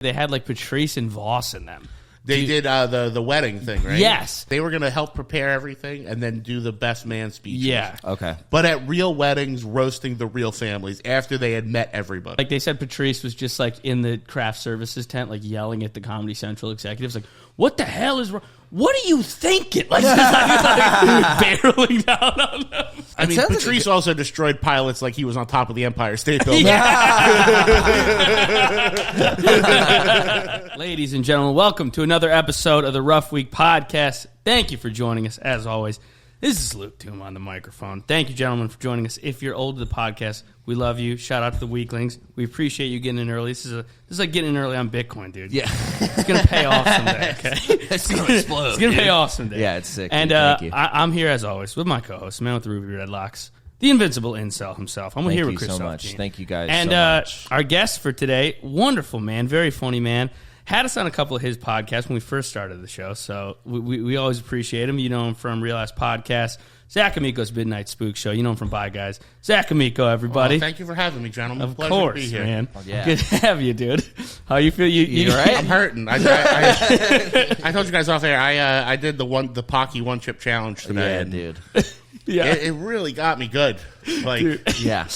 They had like Patrice and Voss in them. They did the wedding thing, right? Yes. They were going to help prepare everything and then do the best man speeches. Yeah. Okay. But at real weddings, roasting the real families after they had met everybody. Like they said, Patrice was just like in the craft services tent, like yelling at the Comedy Central executives, like, "What the hell is wrong? What are you thinking?" Like, just like barreling down on them. I mean, Patrice also destroyed pilots like he was on top of the Empire State Building. Ladies and gentlemen, welcome to another episode of the Rough Week Podcast. Thank you for joining us, as always. This is Luke Toom on the microphone. Thank you, gentlemen, for joining us. If you're old to the podcast, we love you. Shout out to the weaklings. We appreciate you getting in early. This is like getting in early on Bitcoin, dude. Yeah. It's going to pay off someday, okay? It's going to explode. It's going to pay off someday. Yeah, it's sick. And Thank you. I'm here, as always, with my co-host, man with the ruby red locks, the invincible incel himself. I'm here with Chris. Thank you so much. Jean. Thank you guys and, so much. Our guest for today, wonderful man, very funny man. Had us on a couple of his podcasts when we first started the show, so we always appreciate him. You know him from Real Ass Podcast, Zac Amico's Midnight Spook Show. You know him from Bye Guys. Zac Amico, everybody. Well, thank you for having me, gentlemen. Of Pleasure course, to be here. man. Oh, yeah. Good to have you, dude. How you feel? You all right? I'm hurting. I told you guys off air. I did the Pocky one chip challenge today. Yeah, and dude. Yeah. It really got me good. Like Yeah.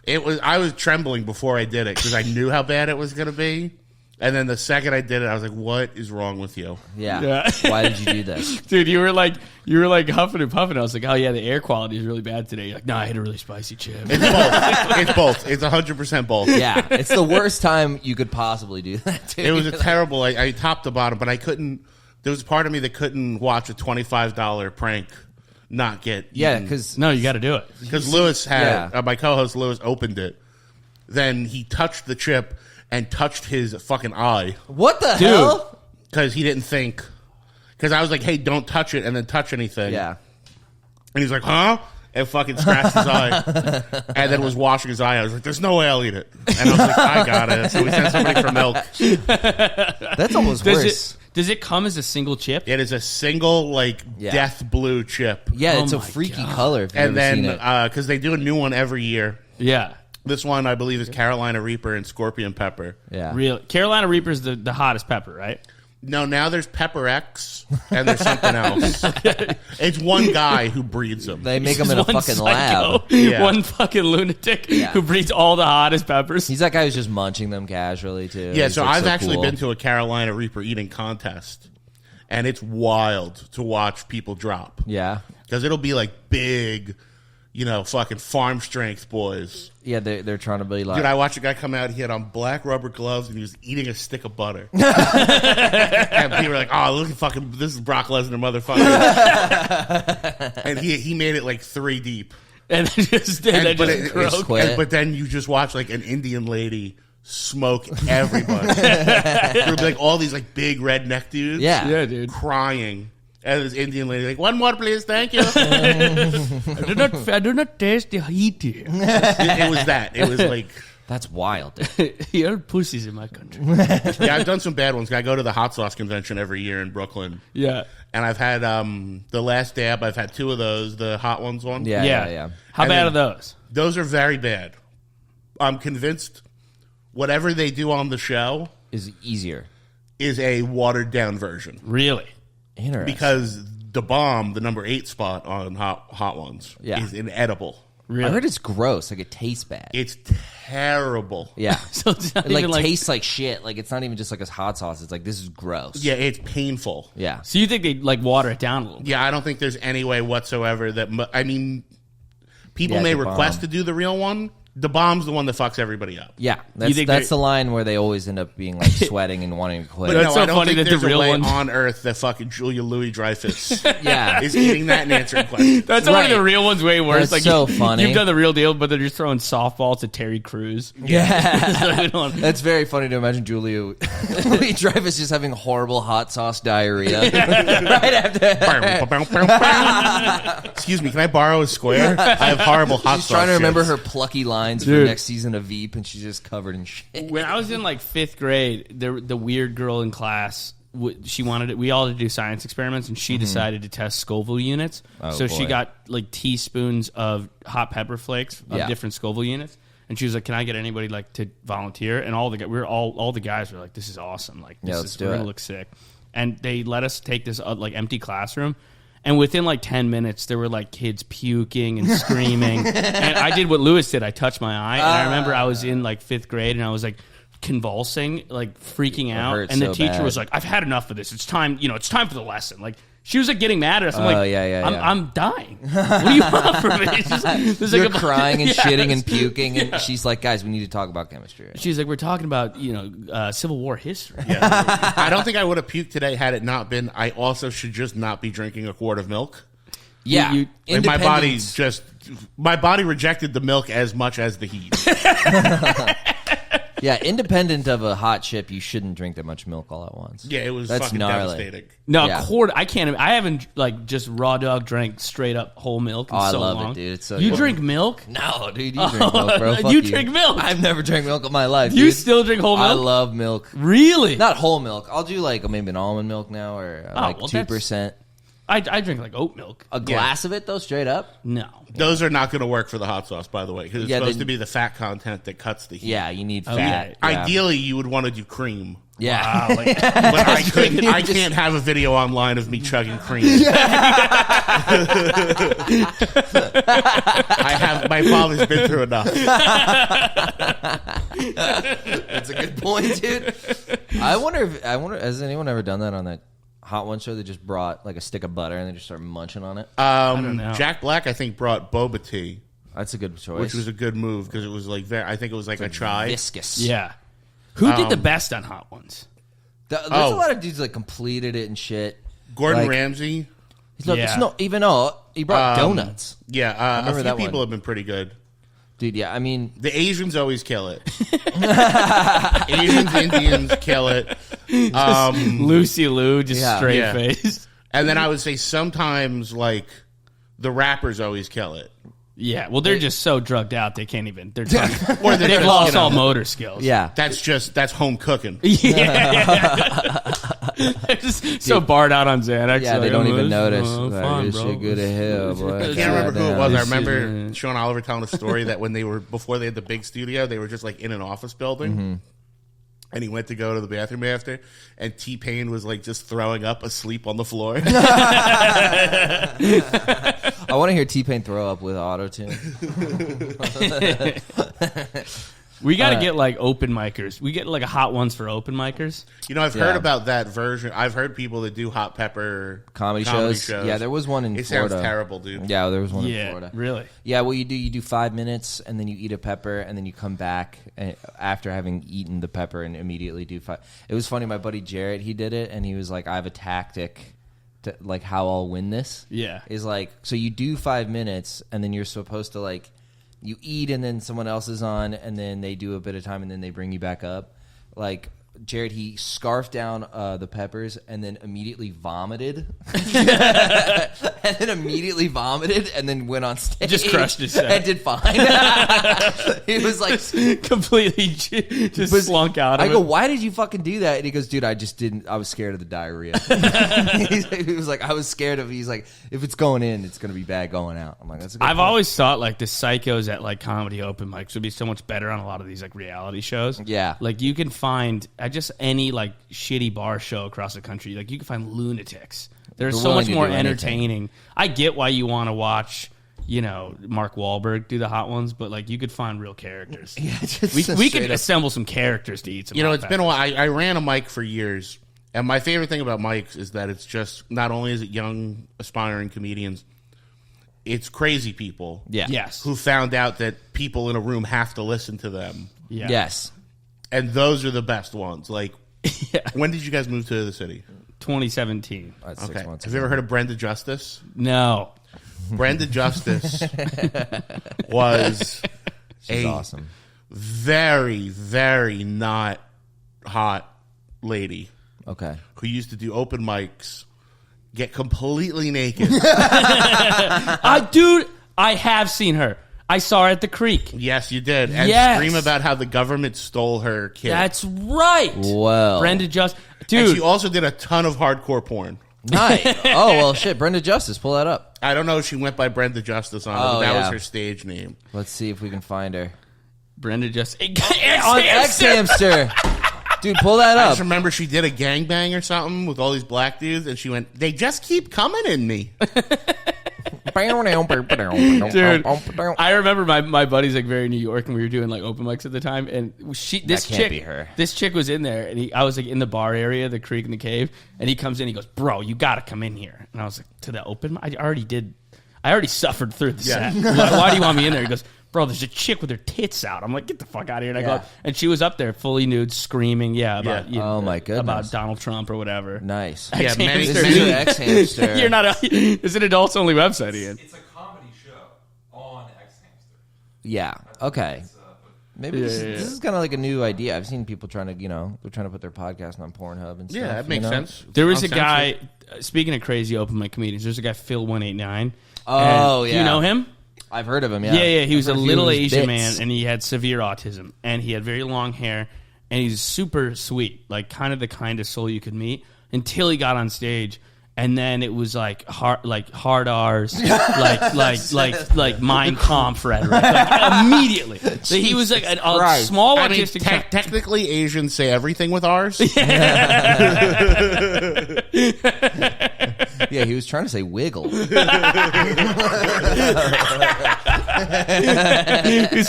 I was trembling before I did it because I knew how bad it was going to be. And then the second I did it, I was like, "What is wrong with you?" Yeah. Why did you do this? Dude, you were like huffing and puffing. I was like, "Oh yeah, the air quality is really bad today." You're like, "No, I had a really spicy chip." It's both. It's 100% both. Yeah. It's the worst time you could possibly do that, too. It was a terrible. I topped the bottom, but I couldn't. There was a part of me that couldn't watch a $25 prank not get eaten. because No, you got to do it. Because Lewis had Yeah. my co-host Lewis opened it, then he touched the chip and touched his fucking eye what the hell? because he didn't think. Because I was like, "Hey, don't touch it," and then touch anything. Yeah. And he's like, "Huh?" And fucking scratched his eye, and then was washing his eye. I was like, "There's no way I'll eat it." And I was like, "I got it." So we sent somebody for milk. That's almost worse. Does it come as a single chip? It is a single death blue chip. Yeah, Oh it's a my freaky God. color if you've And ever seen then it. because they do a new one every year. Yeah. This one, I believe, is Carolina Reaper and Scorpion Pepper. Yeah. Real Carolina Reaper's the hottest pepper, right? No, now there's Pepper X, and there's something else. It's one guy who breeds them. They make them in a One fucking psycho, lab. Yeah. One fucking lunatic Yeah. who breeds all the hottest peppers. He's that guy who's just munching them casually, too. Yeah, He's, so like, I've actually cool. been to a Carolina Reaper eating contest, and it's wild to watch people drop. Yeah. Because it'll be like big, fucking farm strength boys. Yeah, they're trying to be like... Dude, I watched a guy come out, he had on black rubber gloves, and he was eating a stick of butter. And people were like, "Oh, look at fucking, this is Brock Lesnar, motherfucker." And he made it like 3 deep. And croak. quit. But then you just watch like an Indian lady smoke everybody. There would be like all these like big redneck dudes. Yeah. Yeah, dude. Crying. And this Indian lady like, "One more, please, thank you." I do not taste the heat here. It was that. It was like, That's wild, dude. You're pussies in my country. yeah, I've done some bad ones. I go to the hot sauce convention every year in Brooklyn. Yeah. And I've had the last dab. I've had 2 of those, the hot ones one. Yeah. How And bad then- are those? Those are very bad. I'm convinced whatever they do on the show Is easier. is a watered down version. Really? Interesting. Because the bomb, the number 8 spot on hot ones, Yeah. is inedible. Really? I heard it's gross. Like, it tastes bad. It's terrible. Yeah. So it's not It, like, even like. tastes like shit. Like, it's not even just like a hot sauce. It's like, this is gross. Yeah, it's painful. Yeah. So you think they like water it down a little bit? Yeah, I don't think there's any way whatsoever that. I mean, people Yeah, may the request bomb. to do the real one. The bomb's the one that fucks everybody up. Yeah. You think That's they- the line where they always end up being, like, sweating and wanting to quit. But That's no, so I don't funny think that there's the a real way ones- on earth that fucking Julia Louis-Dreyfus Yeah. is eating that and answering questions. That's Right. only the real one's way worse. That's like so funny. You've done the real deal, but they're just throwing softballs to Terry Crews. Yeah. So That's very funny to imagine Julia Louis-Dreyfus just having horrible hot sauce diarrhea right after. Excuse me, can I borrow a square? I have horrible hot She's sauce. trying to remember chips. her plucky lines for Dude. next season of Veep, and she's just covered in shit. when I was in like 5th grade, the weird girl in class, she wanted it. We all had to do science experiments, and she decided to test Scoville units. Oh, so she boy. got like teaspoons of hot pepper flakes of Yeah. different Scoville units, And she was like, "Can I get anybody like to volunteer?" And all the guys were like, "This is awesome! Like, we're gonna look sick." And they let us take this like empty classroom. And within like 10 minutes, there were like kids puking and screaming. And I did what Lewis did. I touched my eye. And I remember I was in like 5th grade and I was like convulsing, like freaking out. And the teacher was like, "I've had enough of this. It's time, it's time for the lesson." Like, she was like getting mad at us. I'm like, I'm dying. What do you want from me? You're crying and shitting and puking. And she's like, "Guys, we need to talk about chemistry." Right? She's like, "We're talking about, Civil War history." Yeah. I don't think I would have puked today had it not been, I also should just not be drinking a quart of milk. Yeah. Like my body rejected the milk as much as the heat. Yeah, independent of a hot chip, you shouldn't drink that much milk all at once. Yeah, it was That's fucking gnarly. devastating. No, a quart. I can't. I haven't like just raw dog drank straight up whole milk. In I so love long. it, dude. It's so you good. drink milk? No, dude, you drink milk, bro. Fuck You drink milk? I've never drank milk in my life. You dude. still drink whole milk? I love milk. Really? Not whole milk. I'll do like maybe an almond milk now, or like 2%. I drink like oat milk. A glass of it though, straight up. No, those are not going to work for the hot sauce, by the way, because it's supposed to be the fat content that cuts the heat. Yeah, you need fat. yeah. Ideally, you would want to do cream. Yeah. wow, like, But I can't have a video online of me chugging cream. My father's been through enough. That's a good point, dude. I wonder, has anyone ever done that on that Hot One show? They just brought like a stick of butter and they just start munching on it. I don't know. Jack Black, I think, brought boba tea, That's a good choice. which was a good move because it was like I think it was like a chai. Viscous. yeah. Who did the best on Hot Ones? There's a lot of dudes that completed it and shit. Gordon Like, Ramsay. Yeah. He brought donuts. Yeah, a few that people one. have been pretty good. Dude, yeah, I mean, The Asians always kill it. Asians, Indians kill it. Lucy Liu, just straight Yeah. face. And then I would say sometimes like the rappers always kill it. Yeah, well, they're just so drugged out they can't even. They've just, lost all motor skills. yeah. That's home cooking. Yeah. They're just so barred out on Xanax. Yeah, they don't even notice. Like, Like, this bro. shit good to hell, boy. I can't remember who it was. I This remember is, Sean Oliver telling a story that when before they had the big studio, they were just like in an office building. Mm-hmm. And he went to go to the bathroom after, and T-Pain was like just throwing up asleep on the floor. I want to hear T-Pain throw up with auto-tune. We got to get like open micers. We get like a Hot Ones for open micers. I've heard about that version. I've heard people that do hot pepper Comedy shows. Yeah, there was one in It Florida. sounds terrible, dude. Yeah, there was one in Yeah, Florida. really. Yeah, what you do 5 minutes, and then you eat a pepper, and then you come back after having eaten the pepper and immediately do 5. It was funny. My buddy Jarrett, he did it, and he was like, "I have a tactic to like how I'll win this." Yeah. Is like, so you do 5 minutes, and then you're supposed to like, you eat, and then someone else is on, and then they do a bit of time, and then they bring you back up. Like Jared, he scarfed down the peppers and then immediately vomited. And then went on stage. Just crushed his set. And did fine. He was like... completely just slunk out of I go, it. "Why did you fucking do that?" And he goes, "Dude, I just didn't... I was scared of the diarrhea." He was like, I was scared of... He's like, if it's going in, it's going to be bad going out. I'm like, that's a good I've point. always thought like the psychos at like comedy open mics would be so much better on a lot of these like reality shows. Yeah. Like you can find at just any like shitty bar show across the country, like you can find lunatics. They're so willing much to more do anything. entertaining. I get why you want to watch, Mark Wahlberg do the Hot Ones, but like you could find real characters. Yeah, just we straight could up. assemble some characters to eat some. hot It's been a while. I ran a mic for years, and my favorite thing about mics is that it's just not only is it young aspiring comedians, it's crazy people. Yeah. Yes. Who found out that people in a room have to listen to them. Yeah. Yes. And those are the best ones. Like, Yeah. when did you guys move to the city? 2017. That's Okay. 6 months Have you ever heard of Brenda Justice? No. Brenda Justice was She's a awesome. very, very not hot lady Okay. who used to do open mics, get completely naked. Dude, I have seen her. I saw her at the creek. Yes, you did. And Yes. scream about how the government stole her kid. That's right. Well. Brenda Just. And Dude, she also did a ton of hardcore porn. Nice. Oh, well, shit. Brenda Justice. Pull that up. I don't know if she went by Brenda Justice on it, but that was her stage name. Let's see if we can find her. Brenda just on X Hamster. Dude, pull that I up. just remember she did a gangbang or something with all these black dudes, and she went, "They just keep coming in me." Dude, I remember my buddy's like very New York, and we were doing like open mics at the time, and this chick was in there, and I was like in the bar area, the creek and the cave, and he comes in, he goes, "Bro, you got to come in here," and I was like, "To the open mic? I already suffered through the set. Why do you want me in there?" He goes, "Bro, there's a chick with her tits out." I'm like, "Get the fuck out of here!" And I go up, and she was up there fully nude, screaming, about oh my goodness, about Donald Trump or whatever. Nice. Yeah, This is your X Hamster. You're not. It's an adults only website, Ian. It's a comedy show on X Hamster. Yeah. Okay. Maybe this is kind of like a new idea. I've seen people trying to, they're trying to put their podcast on Pornhub and stuff. Yeah, that makes sense. There was a guy. Speaking of crazy open mic comedians, there's a guy Phil189. Oh, Do you know him? I've heard of him, yeah. Yeah. He was a little Asian bits. man, and he had severe autism, and he had very long hair, and he's super sweet, like kind of the kindest soul you could meet, until he got on stage. And then it was like hard R's, like Mein Kampf rhetoric, like immediately. So he was like a small autistic. Technically, Asians say everything with R's. Yeah, he was trying to say wiggle. He was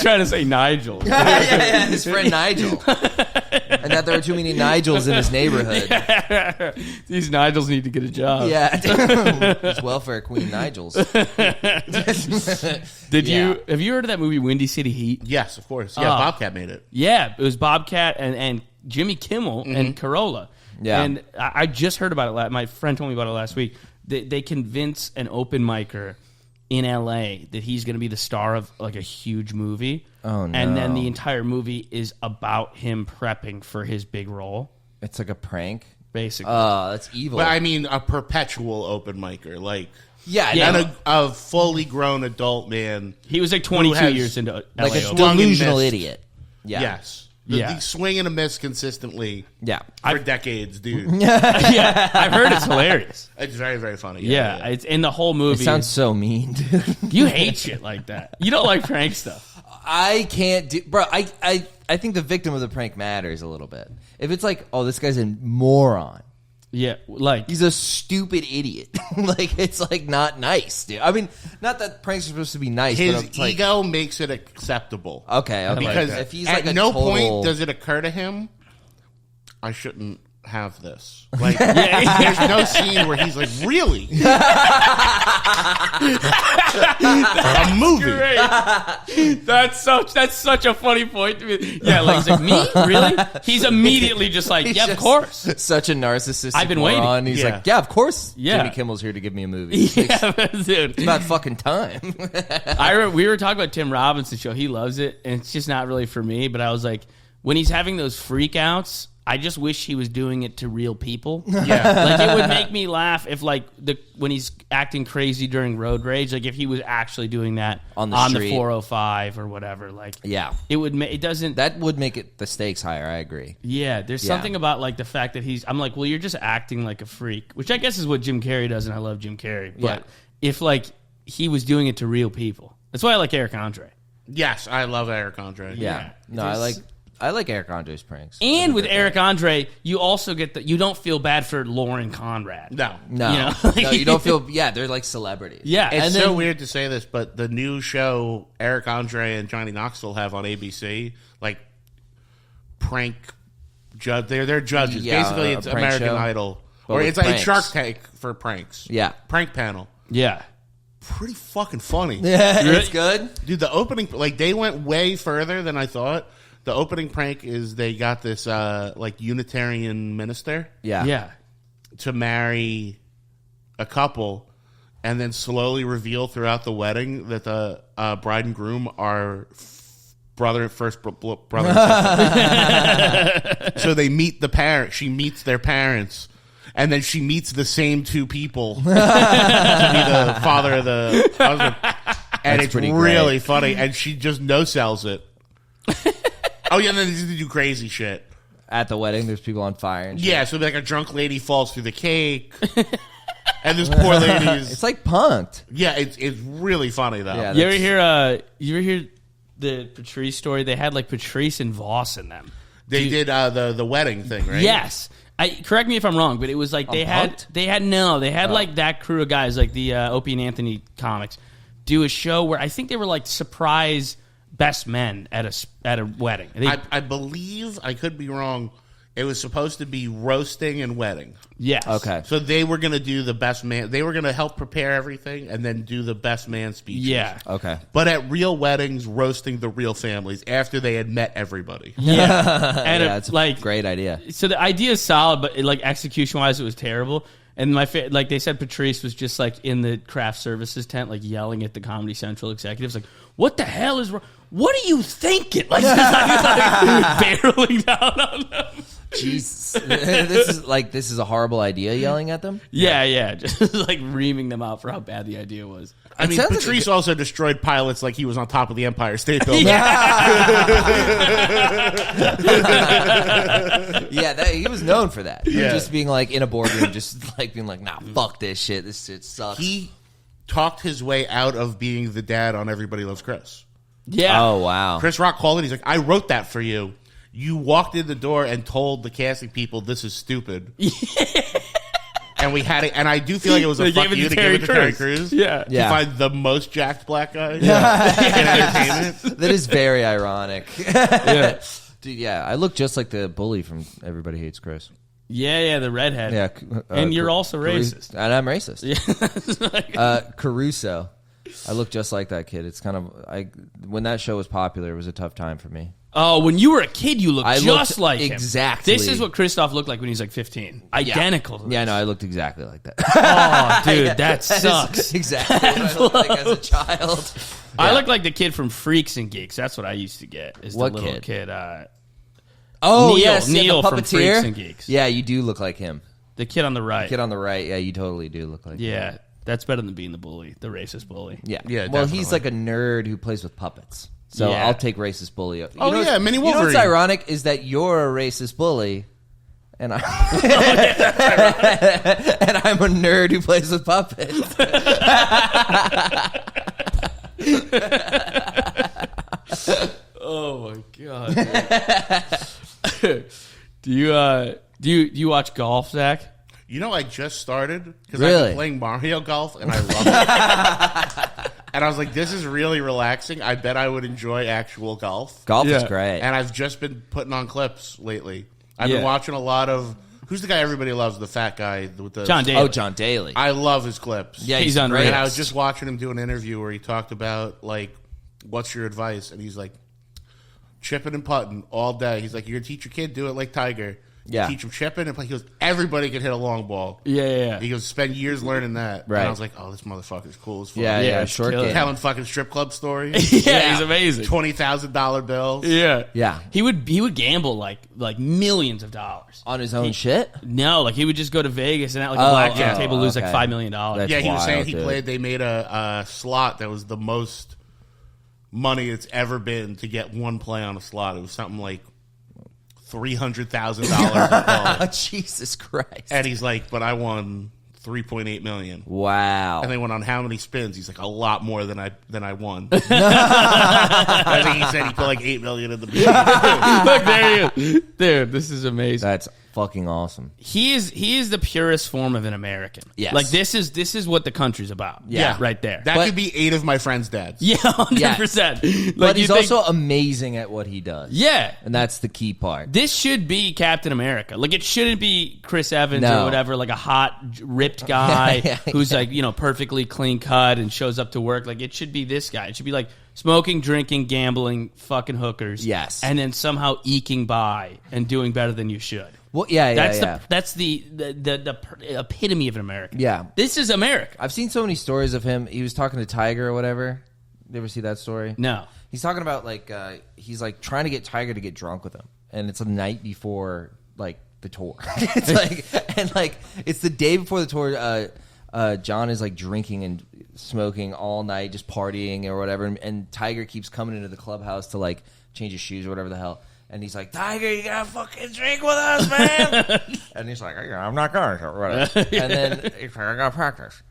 trying to say Nigel. yeah, his friend Nigel. And that there were too many Nigels in his neighborhood. Yeah. These Nigels need to get a job. Yeah. His welfare queen Nigels. Have you heard of that movie Windy City Heat? Yes, of course. Yeah, Bobcat made it. Yeah, it was Bobcat and Jimmy Kimmel and Carolla. Yeah. And I just heard about it. My friend told me about it last week. They convince an open micer in L.A. that he's going to be the star of like a huge movie. Oh, no. And then the entire movie is about him prepping for his big role. It's like a prank. Basically. Oh, that's evil. But I mean, a perpetual open micer, like yeah. a fully grown adult man. He was like 22 years into LA like a Open. delusional idiot. Yeah. Yes. Yeah. The swing and a miss consistently. Yeah. For decades, dude. Yeah, I've heard it's hilarious. It's very, very funny. Yeah, it's in the whole movie. It sounds so mean, dude. You hate shit like that. You don't like prank stuff. I can't do... Bro, I think the victim of the prank matters a little bit. If it's like, oh, this guy's a moron. Yeah, like... He's a stupid idiot. Like, it's like not nice, dude. I mean, not that pranks are supposed to be nice, his but it's like... ego makes it acceptable. Okay. Because if he's at like no total... point does it occur to him, I shouldn't have this. Like, there's no scene where he's like, really? A movie. Great. That's such a funny point to me. Yeah, like, he's like, me? Really? He's immediately just like, yeah, of course. Such a narcissistic I've been waiting. moron. He's like, yeah, of course. Yeah. Jimmy Kimmel's here to give me a movie. Yeah, dude. It's about fucking time. We were talking about Tim Robinson's show. He loves it, and it's just not really for me. But I was like, when he's having those freakouts, I just wish he was doing it to real people. Yeah. Like, it would make me laugh if, like, when he's acting crazy during road rage, like, if he was actually doing that on the street. 405 or whatever. Like, Yeah. it would. It doesn't. That would make it the stakes higher, I agree. Yeah, there's something about, like, the fact that I'm like, well, you're just acting like a freak, which I guess is what Jim Carrey does, and I love Jim Carrey. But if, like, he was doing it to real people, that's why I like Eric Andre. Yes, I love Eric Andre. Yeah. No, I like Eric Andre's pranks. And with Eric Andre, you also get you don't feel bad for Lauren Conrad. No. No. You know? No, you don't feel... Yeah, they're like celebrities. Yeah. It's and so then, weird to say this, but the new show Eric Andre and Johnny Knoxville have on ABC, like prank judge. They're judges. Yeah, basically, it's a prank American show, Idol, but or with it's like pranks. Shark Tank for pranks. Yeah. Prank panel. Yeah. Pretty fucking funny. Yeah, it's good. Dude, the opening, like, they went way further than I thought. The opening prank is they got this like Unitarian minister Yeah. to marry a couple, and then slowly reveal throughout the wedding that the bride and groom are brother and sister. So they meet the parent. She meets their parents, and then she meets the same two people to be the father of the husband. And it's really funny. And she just no-sells it. Oh, yeah, and then they do crazy shit. At the wedding, there's people on fire and shit. Yeah, so like a drunk lady falls through the cake. And this poor lady's... It's like Punk'd. Yeah, it's really funny, though. Yeah, You ever hear the Patrice story, they had like Patrice and Voss in them. They did the wedding thing, right? Yes. Correct me if I'm wrong, but it was like they had like that crew of guys, like the Opie and Anthony comics, do a show where I think they were like surprise best men at a wedding. I believe, I could be wrong, it was supposed to be roasting and wedding. Yes. Okay. So they were going to do the best man. They were going to help prepare everything and then do the best man speeches. Yeah. Okay. But at real weddings, roasting the real families after they had met everybody. Yeah. And Yeah, it's a like great idea. So the idea is solid, but like execution wise, it was terrible. And like they said, Patrice was just like in the craft services tent, like yelling at the Comedy Central executives, like, "What the hell is wrong? What are you thinking?" Like, just like barreling down on them. Jesus, this is a horrible idea. Yelling at them. Yeah, just like reaming them out for how bad the idea was. I mean, sounds like Patrice also destroyed pilots like he was on top of the Empire State Building. Yeah, he was known for that. Yeah. Just being like in a boardroom, just like being like, "Nah, fuck this shit. This shit sucks." He talked his way out of being the dad on Everybody Loves Chris. Yeah. Oh wow. Chris Rock called it. He's like, "I wrote that for you. You walked in the door and told the casting people this is stupid." And we had it, and I do feel like it was a They fuck gave it you to to give it to Terry Crews. Yeah. To find the most jacked black guy in entertainment. That is very ironic. Yeah. Dude, yeah, I look just like the bully from Everybody Hates Chris. Yeah, the redhead. Yeah, and you're also racist. And I'm racist. Yeah. Caruso. I look just like that kid. It's kind of when that show was popular, it was a tough time for me. Oh, when you were a kid, you looked I just looked like him. exactly. This is what Christoph looked like when he was like 15. Identical. Yeah, no, I looked exactly like that. Oh, dude, that That is sucks. exactly what I looked like as a child. I look like the kid from Freaks and Geeks. That's what I used to get. Is What the little kid? kid? Oh, Neil- yes, Neil the from puppeteer. Freaks and Geeks. Yeah, you do look like him. The kid on the right. Kid on the right, yeah, you totally do look like him. Yeah, that's better than being the bully, the racist bully. Yeah. Yeah, Well, he's definitely. like a nerd who plays with puppets. So Yeah. I'll take racist bully. Oh, yeah, Mini You know what's Wolverine. ironic is that you're a racist bully, and I'm a nerd who plays with puppets. Oh my god. Do you watch golf, Zach? You know, I just started because I've Really? been playing Mario Golf and I love it. And I was like, this is really relaxing. I bet I would enjoy actual golf. Golf is Yeah. great. And I've just been putting on clips lately. I've Yeah. been watching a lot of who's the guy everybody loves, the fat guy with the John Daly. Oh, John Daly. I love his clips. Yeah, He's great. unreal. And I was just watching him do an interview where he talked about like, what's your advice? And he's like, chipping and putting all day. He's like, you're gonna teach your kid, do it like Tiger. Yeah. Teach him chipping and putting. He goes, everybody can hit a long ball. Yeah. He goes, spend years learning that. Right. And I was like, oh, this motherfucker's cool as fuck. Yeah, Yeah, yeah, it's short killer. game. Telling fucking strip club stories. Yeah, he's amazing. $20,000 bills. Yeah. Yeah. He would gamble like millions of dollars. On his own shit? No, like he would just go to Vegas and at like Oh, a blackjack oh, table lose like okay. $5 million. That's Yeah, he was wild, saying he dude. played. They made a slot that was the most money it's ever been to get one play on a slot. It was something like $300,000 a Oh, call. Jesus Christ. And he's like, but I won $3.8 million. Wow. And they went on how many spins? He's like, a lot more than I won. I think he said he put like $8 million in the beginning. Look, there he is. Dude, this is amazing. That's fucking awesome. He is the purest form of an American. Yes. Like this is what the country's about. Yeah. Right there. That But- could be 8 of my friends' dads. Yeah, 100%. But he's also amazing at what he does. Yeah. And that's the key part. This should be Captain America. Like it shouldn't be Chris Evans No. or whatever, like a hot, ripped guy Yeah, who's like, perfectly clean cut and shows up to work. Like it should be this guy. It should be like smoking, drinking, gambling, fucking hookers. Yes. And then somehow eking by and doing better than you should. Well, yeah. That's the epitome of an American. Yeah. This is America. I've seen so many stories of him. He was talking to Tiger or whatever. You ever see that story? No. He's talking about like he's like trying to get Tiger to get drunk with him, and it's a night before like the tour. It's like it's the day before the tour. John is like drinking and smoking all night, just partying or whatever, and Tiger keeps coming into the clubhouse to like change his shoes or whatever the hell. And he's like, Tiger, you gotta fucking drink with us, man. And he's like, yeah, I'm not going to, or whatever. And then he's like, I gotta practice.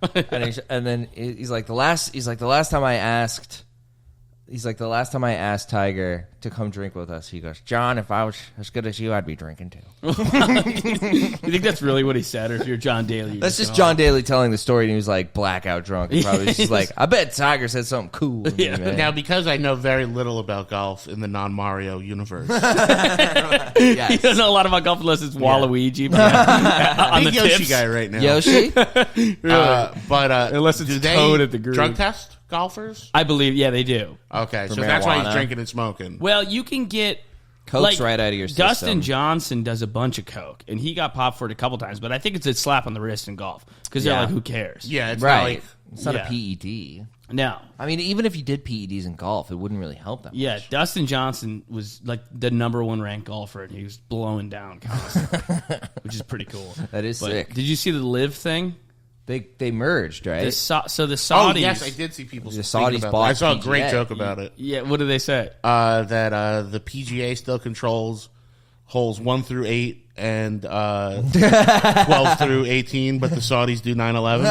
And then he's like, the last time I asked He's like, the last time I asked Tiger to come drink with us, he goes, John, if I was as good as you, I'd be drinking too. You think that's really what he said, or if you're John Daly? You're That's just John Daly telling the story, and he was like blackout drunk. He probably was just like, I bet Tiger said something cool. To me, man. Now, because I know very little about golf in the non-Mario universe, He doesn't know a lot about golf unless it's Waluigi. But on the big Yoshi tips. guy right now. Yoshi? But Unless it's do they Toad at the green. drug test golfers? I believe, yeah, they do. Okay, For so that's why he's marijuana. drinking and smoking. Well, you can get Coke's right out of your system. Dustin Johnson does a bunch of coke, and he got popped for it a couple times. But I think it's a slap on the wrist in golf because they're Yeah. like, who cares? Yeah, it's not Right. like It's not Yeah. a PED. No. I mean, even if you did PEDs in golf, it wouldn't really help that much. Yeah, Dustin Johnson was like the #1 ranked golfer, and he was blowing down constantly, which is pretty cool. That is But sick. Did you see the live thing? They merged, right? So the Saudis. Oh yes, I did see people. The speaking Saudis about bought that. I saw a great PGA. joke about it. Yeah, what did they say? That the PGA still controls holes 1 through 8 and 12 through 18, but the Saudis do 9/11.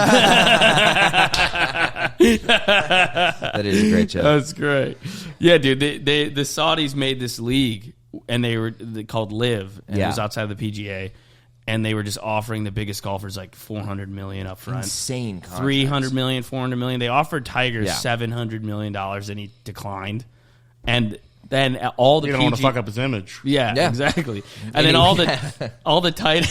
That is a great joke. That's great. Yeah, dude. The Saudis made this league, and they called Live, and it was outside of the PGA, and they were just offering the biggest golfers like $400 million up front, Insane contracts. $300 million, $400 million. They offered Tiger Yeah. $700 million, and he declined. And then all the You don't want to fuck up his image. Yeah, Yeah. exactly. And then all the tight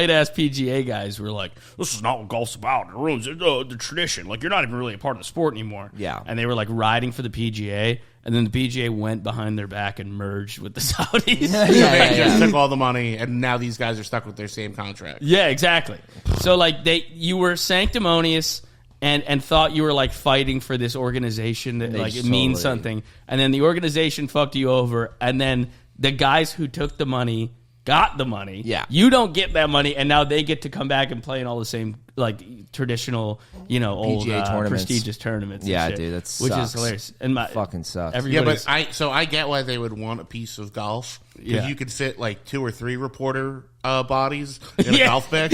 ass PGA guys were like, "This is not what golf's about. It ruins the tradition. Like you're not even really a part of the sport anymore." Yeah. And they were like riding for the PGA, and then the PGA went behind their back and merged with the Saudis. So they just took all the money, and now these guys are stuck with their same contract. Yeah, exactly. So like you were sanctimonious and thought you were like fighting for this organization that like it means something, and then the organization fucked you over, and then the guys who took the money got the money. Yeah. You don't get that money, and now they get to come back and play in all the same like traditional, old PGA tournaments. prestigious tournaments. and Yeah, shit, dude, that which is sucks. hilarious. And Fucking sucks. Yeah, everybody's but I get why they would want a piece of golf. Because Yeah. you could fit like 2 or 3 reporter bodies in Yeah. a golf bag.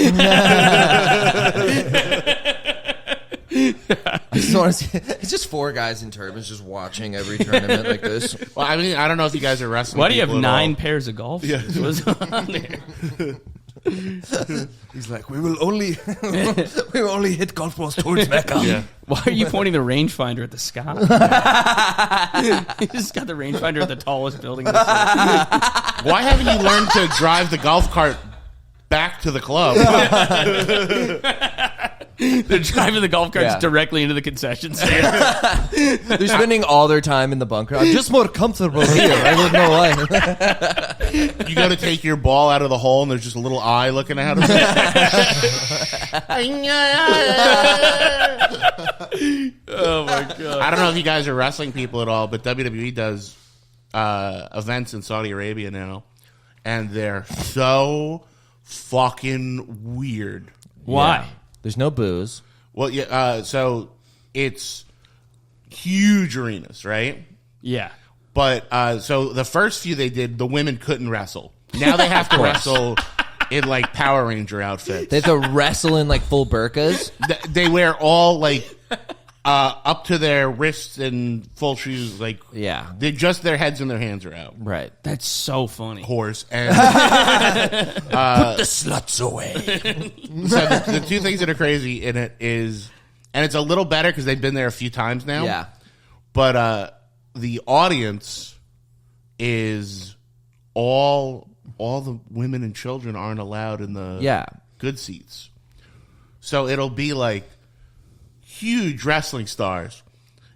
I just want to see. It's just 4 guys in turbans just watching every tournament like this. Well, I mean, I don't know if you guys are wrestling. why do you have people at 9 all. pairs of golf shoes? What's going on there? He's like, we will only hit golf balls towards Mecca. Yeah. Why are you pointing the rangefinder at the sky? You just got the rangefinder at the tallest building. Why haven't you learned to drive the golf cart back to the club? They're driving the golf carts Yeah. directly into the concession stand. They're spending all their time in the bunker. I'm just more comfortable here. I don't know why. You go to take your ball out of the hole, and there's just a little eye looking out of it. Oh my god! I don't know if you guys are wrestling people at all, but WWE does events in Saudi Arabia now, and they're so fucking weird. Why? Yeah. There's no booze. Well, yeah. So it's huge arenas, right? Yeah. But so the first few they did, the women couldn't wrestle. Now they have to wrestle in like Power Ranger outfits. They have to wrestle in like full burqas. They wear all like up to their wrists and full shoes. Like Yeah. they just their heads and their hands are out. Right. That's so funny. Horse and Put the sluts away. so the 2 things that are crazy in it is, and it's a little better because they've been there a few times now. Yeah. But the audience is all the women and children aren't allowed in the good seats. So it'll be like huge wrestling stars.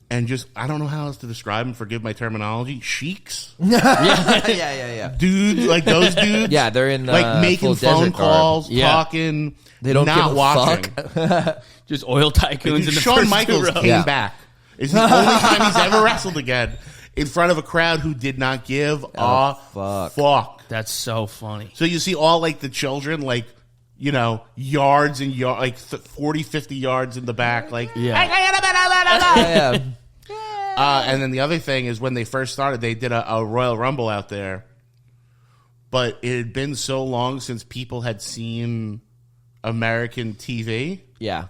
And just, I don't know how else to describe them, forgive my terminology, sheiks. Yeah. Dudes, like those dudes. Yeah, they're in like making full phone desert garb. calls, Yeah. talking, They don't not give a watching. fuck. Just oil tycoons Dude, in the Shawn first Michaels 2 rows. came Yeah. back. It's the only time he's ever wrestled again in front of a crowd who did not give a fuck. That's so funny. So you see all like the children, like, yards and yards, like 40, 50 yards in the back, like, Yeah. and then the other thing is when they first started, they did a Royal Rumble out there, but it had been so long since people had seen American TV Yeah.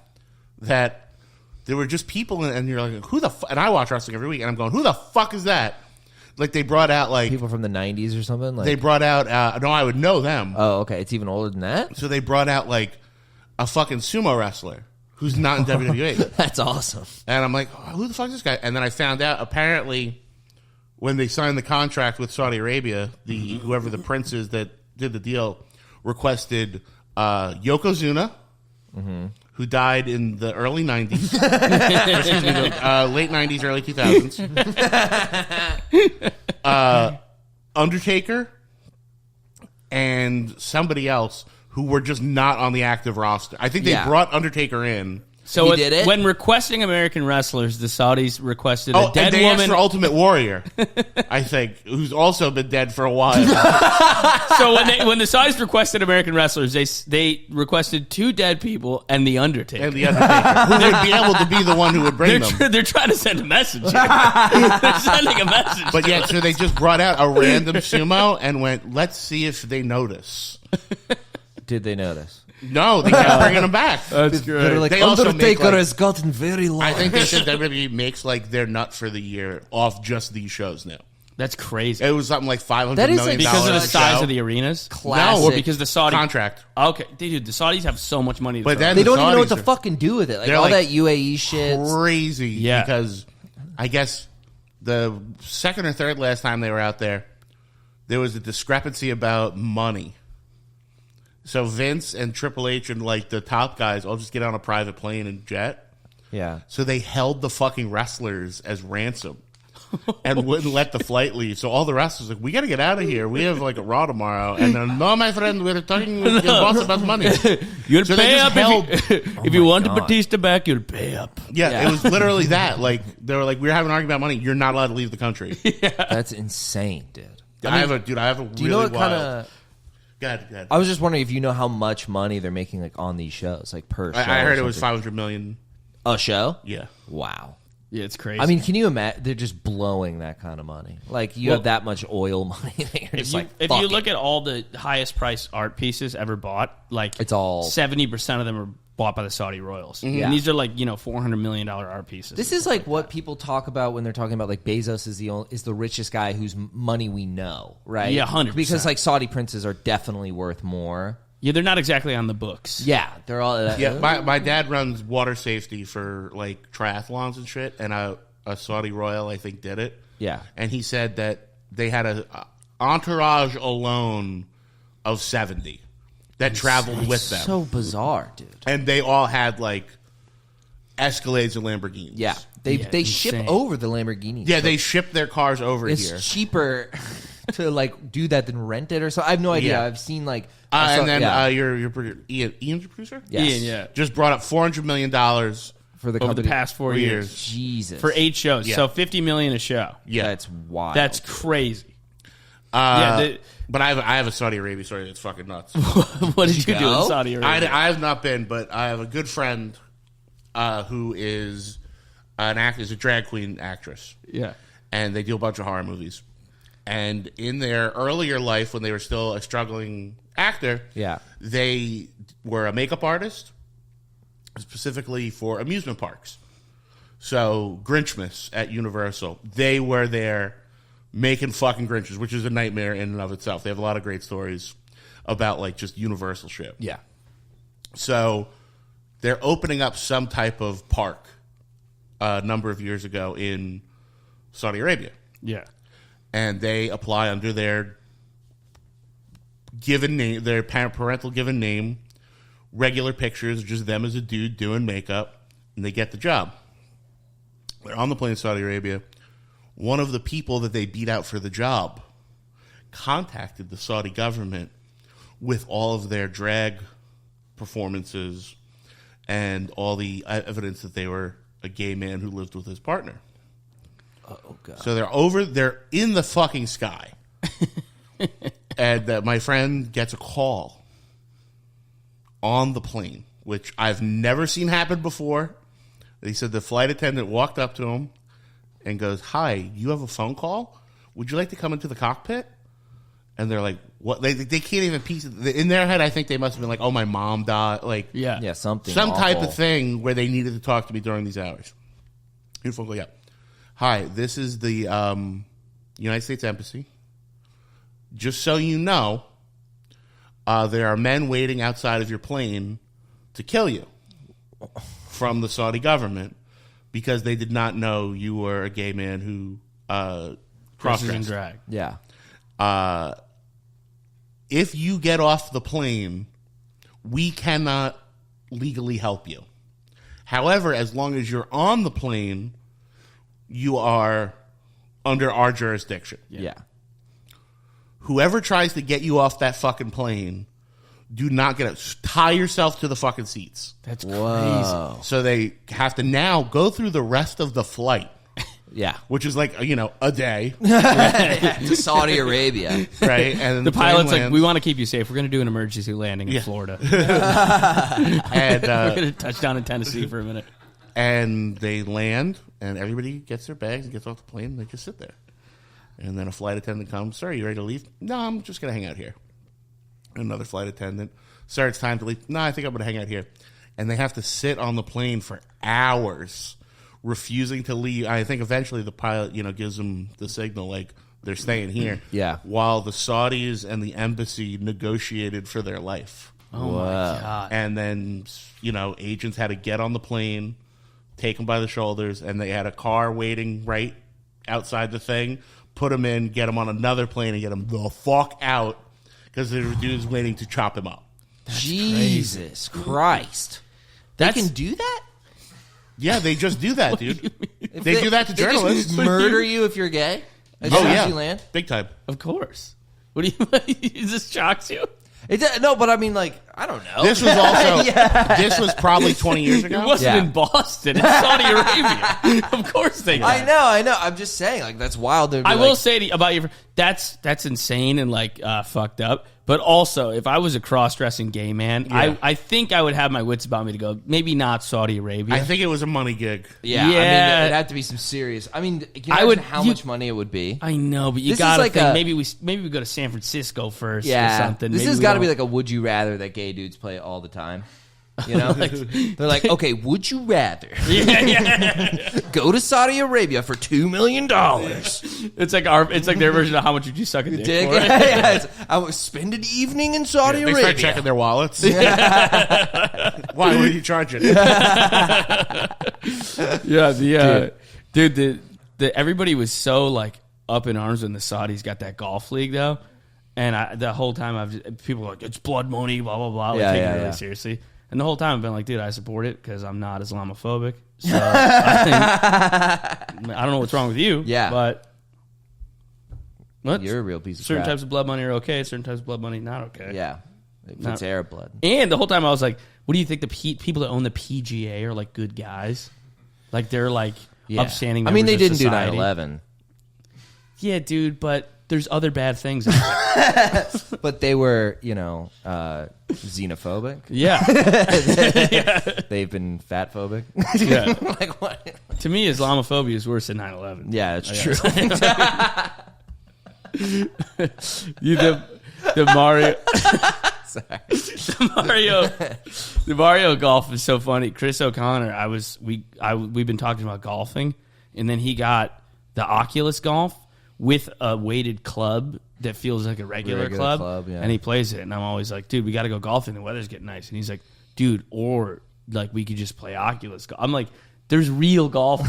that there were just people, and you're like, who the and I watch wrestling every week, and I'm going, who the fuck is that? Like, they brought out, like... People from the 90s or something? Like, they brought out... no, I would know them. oh, okay. It's even older than that? So they brought out, like, a fucking sumo wrestler who's not in WWE. That's awesome. And I'm like, oh, who the fuck is this guy? And then I found out, apparently, when they signed the contract with Saudi Arabia, whoever the prince is that did the deal requested Yokozuna, who died in the early 90s. Excuse me, late 90s, early 2000s. Undertaker and somebody else who were just not on the active roster. I think they brought Undertaker in. So He did it? when requesting American wrestlers, the Saudis requested a Oh, dead and they asked woman. for Ultimate Warrior, I think, who's also been dead for a while. So when the Saudis requested American wrestlers, they requested 2 dead people and the Undertaker. And the Undertaker, who would be able to be the one who would bring them. They're trying to send a message. They're sending a message. But yeah, so they just brought out a random sumo and went, let's see if they notice. Did they notice? No, they kept bringing them back. That's They were like, They also make, Undertaker like- has gotten very low. I think they said WWE makes like their nut for the year off just these shows now. That's crazy. It was something like $500 That is million Because of the a size show. of the arenas? Classic. Or because the Saudi... Contract. Okay, dude, the Saudis have so much money to But throw. then They the don't even know what Saudis to are fucking do with it. Like they're all like that UAE shit. crazy. Yeah. Because I guess the second or third last time they were out there was a discrepancy about money. So Vince and Triple H and like the top guys all just get on a private plane and jet. Yeah. So they held the fucking wrestlers as ransom and wouldn't let the flight leave. So all the wrestlers like, we got to get out of here. We have like a Raw tomorrow. And then, no, my friend, we're talking with your boss about money. You'll So they pay just up if you want the God. Batista back. You'll pay up. Yeah, it was literally that. Like they were like, we were having an argument about money. You're not allowed to leave the country. That's insane, dude. I have a Do you know what kind of... Go ahead. I was just wondering if you know how much money they're making like on these shows, like per show. I or heard it was something. $500 million. A show? Yeah. Wow. Yeah, it's crazy. I mean, can you imagine? They're just blowing that kind of money. Like, you have that much oil money. That you're just if you look at all the highest priced art pieces ever bought, like It's all- 70% of them are bought by the Saudi royals. Yeah. And these are like, $400 million art pieces. This is like what people talk about when they're talking about like Bezos is the richest guy whose money we know, right? Yeah, 100%. Because like Saudi princes are definitely worth more. Yeah, they're not exactly on the books. Yeah, they're all. Yeah, my dad runs water safety for like triathlons and shit, and a Saudi royal, I think, did it. Yeah. And he said that they had a entourage alone of 70 that traveled with them. So bizarre, dude. And they all had like Escalades and Lamborghinis. Yeah, they ship insane. over the Lamborghinis. Yeah, they shipped their cars over It's here. cheaper to like do that than rent it or so. I have no idea. Yeah. I've seen like I saw- And then yeah. your Ian's your producer? Yes. Ian, yeah. Just brought up $400 million. for the Over company the past 4 years. Jesus, For 8 shows. Yeah. So $50 million a show. Yeah. that's wild. That's crazy. But I have a Saudi Arabia story that's fucking nuts. What did you do go? in Saudi Arabia? I have not been, but I have a good friend who is is a drag queen actress. Yeah. And they do a bunch of horror movies. And in their earlier life, when they were still a struggling actor, Yeah. they were a makeup artist, specifically for amusement parks. So Grinchmas at Universal, they were there making fucking Grinches, which is a nightmare in and of itself. They have a lot of great stories about like just Universal shit. Yeah. So they're opening up some type of park a number of years ago in Saudi Arabia. Yeah. And they apply under their given name, their parental given name, regular pictures, just them as a dude doing makeup, and they get the job. They're on the plane to Saudi Arabia. One of the people that they beat out for the job contacted the Saudi government with all of their drag performances and all the evidence that they were a gay man who lived with his partner. Oh god. So they're in the fucking sky. And my friend gets a call on the plane, which I've never seen happen before. He said the flight attendant walked up to him and goes, "Hi, you have a phone call? Would you like to come into the cockpit?" And they're like, what? They can't even piece it. In their head, I think they must have been like, oh, my mom died. Like, Yeah, something. some awful. type of thing where they needed to talk to me during these hours. Beautiful. Go, yeah. Hi, this is the United States Embassy. Just so you know, there are men waiting outside of your plane to kill you from the Saudi government because they did not know you were a gay man who cross-dressed. And drag. Yeah. If you get off the plane, we cannot legally help you. However, as long as you're on the plane, you are under our jurisdiction. Yeah. Whoever tries to get you off that fucking plane, do not get it. Tie yourself to the fucking seats. That's Whoa. So they have to now go through the rest of the flight, Yeah. which is like, a day, To Saudi Arabia. right? And The pilot's plane like, we want to keep you safe. We're going to do an emergency landing in Yeah. Florida. and, We're going to touch down in Tennessee for a minute. and they land, and everybody gets their bags and gets off the plane, and they just sit there. And then a flight attendant comes, sir, you ready to leave? No, I'm just going to hang out here. Another flight attendant, sir, it's time to leave. No, I think I'm going to hang out here. And they have to sit on the plane for hours, refusing to leave. I think eventually the pilot, gives them the signal, like, they're staying here. Yeah. While the Saudis and the embassy negotiated for their life. Oh, my God. And then, agents had to get on the plane, take them by the shoulders, and they had a car waiting right outside the thing, put them in, get them on another plane, and get them the fuck out because there were dudes waiting to chop him up. Jesus Christ. They can do that? Yeah, they just do that, dude. If They do that to they just journalists. murder you if you're gay? As Oh, soon as yeah. you land? Big time. Of course. What do you... This shocks you? No, but I mean, like, I don't know. This was also, this was probably 20 years It ago. wasn't Yeah. in Boston. It's Saudi Arabia. Of course they I can. know. I'm just saying, like, that's wild. I will say to you about your... That's insane and, fucked up. But also, if I was a cross-dressing gay man, Yeah. I think I would have my wits about me to go, maybe not Saudi Arabia. I think it was a money gig. Yeah, I mean, Yeah. it'd have to be some serious. I mean, can you I imagine would- how you- much money it would be? I know, but you This is gotta like think a- maybe we go to San Francisco first or Yeah, something. this Maybe has we got to be don't- like a would you rather that gay dudes play all the time. You know, they're like, okay, would you rather go to Saudi Arabia for $2 million? It's like their version of how much would you suck a dick, Dick, for? I would spend an evening in Saudi They Arabia. start checking their wallets. Why? What are you charging? Yeah, dude, everybody was so like up in arms when the Saudis got that golf league though, and the whole time people were like, it's blood money, blah blah blah, like, taking it really seriously. And the whole time I've been like, dude, I support it because I'm not Islamophobic. So I don't know what's wrong with you. Yeah. But You're a real piece of certain crap. types of blood money are okay. Certain types of blood money not okay. Yeah, if No. it's Arab blood. And the whole time I was like, what do you think the people that own the PGA are like good guys? Like they're like upstanding. I mean, they members didn't of do society. 9/11, Yeah, dude, but there's other bad things. but they were, xenophobic. Yeah. They've been fatphobic. Yeah. Like what? To me, Islamophobia is worse than 9/11. Yeah, it's true. The Mario. The Mario golf is so funny. Chris O'Connor, we've been talking about golfing, and then he got the Oculus golf with a weighted club that feels like a regular club, yeah. and he plays it. And I'm always like, dude, we got to go golfing. The weather's getting nice, and he's like, dude, or like we could just play Oculus golf. I'm like, there's real golf.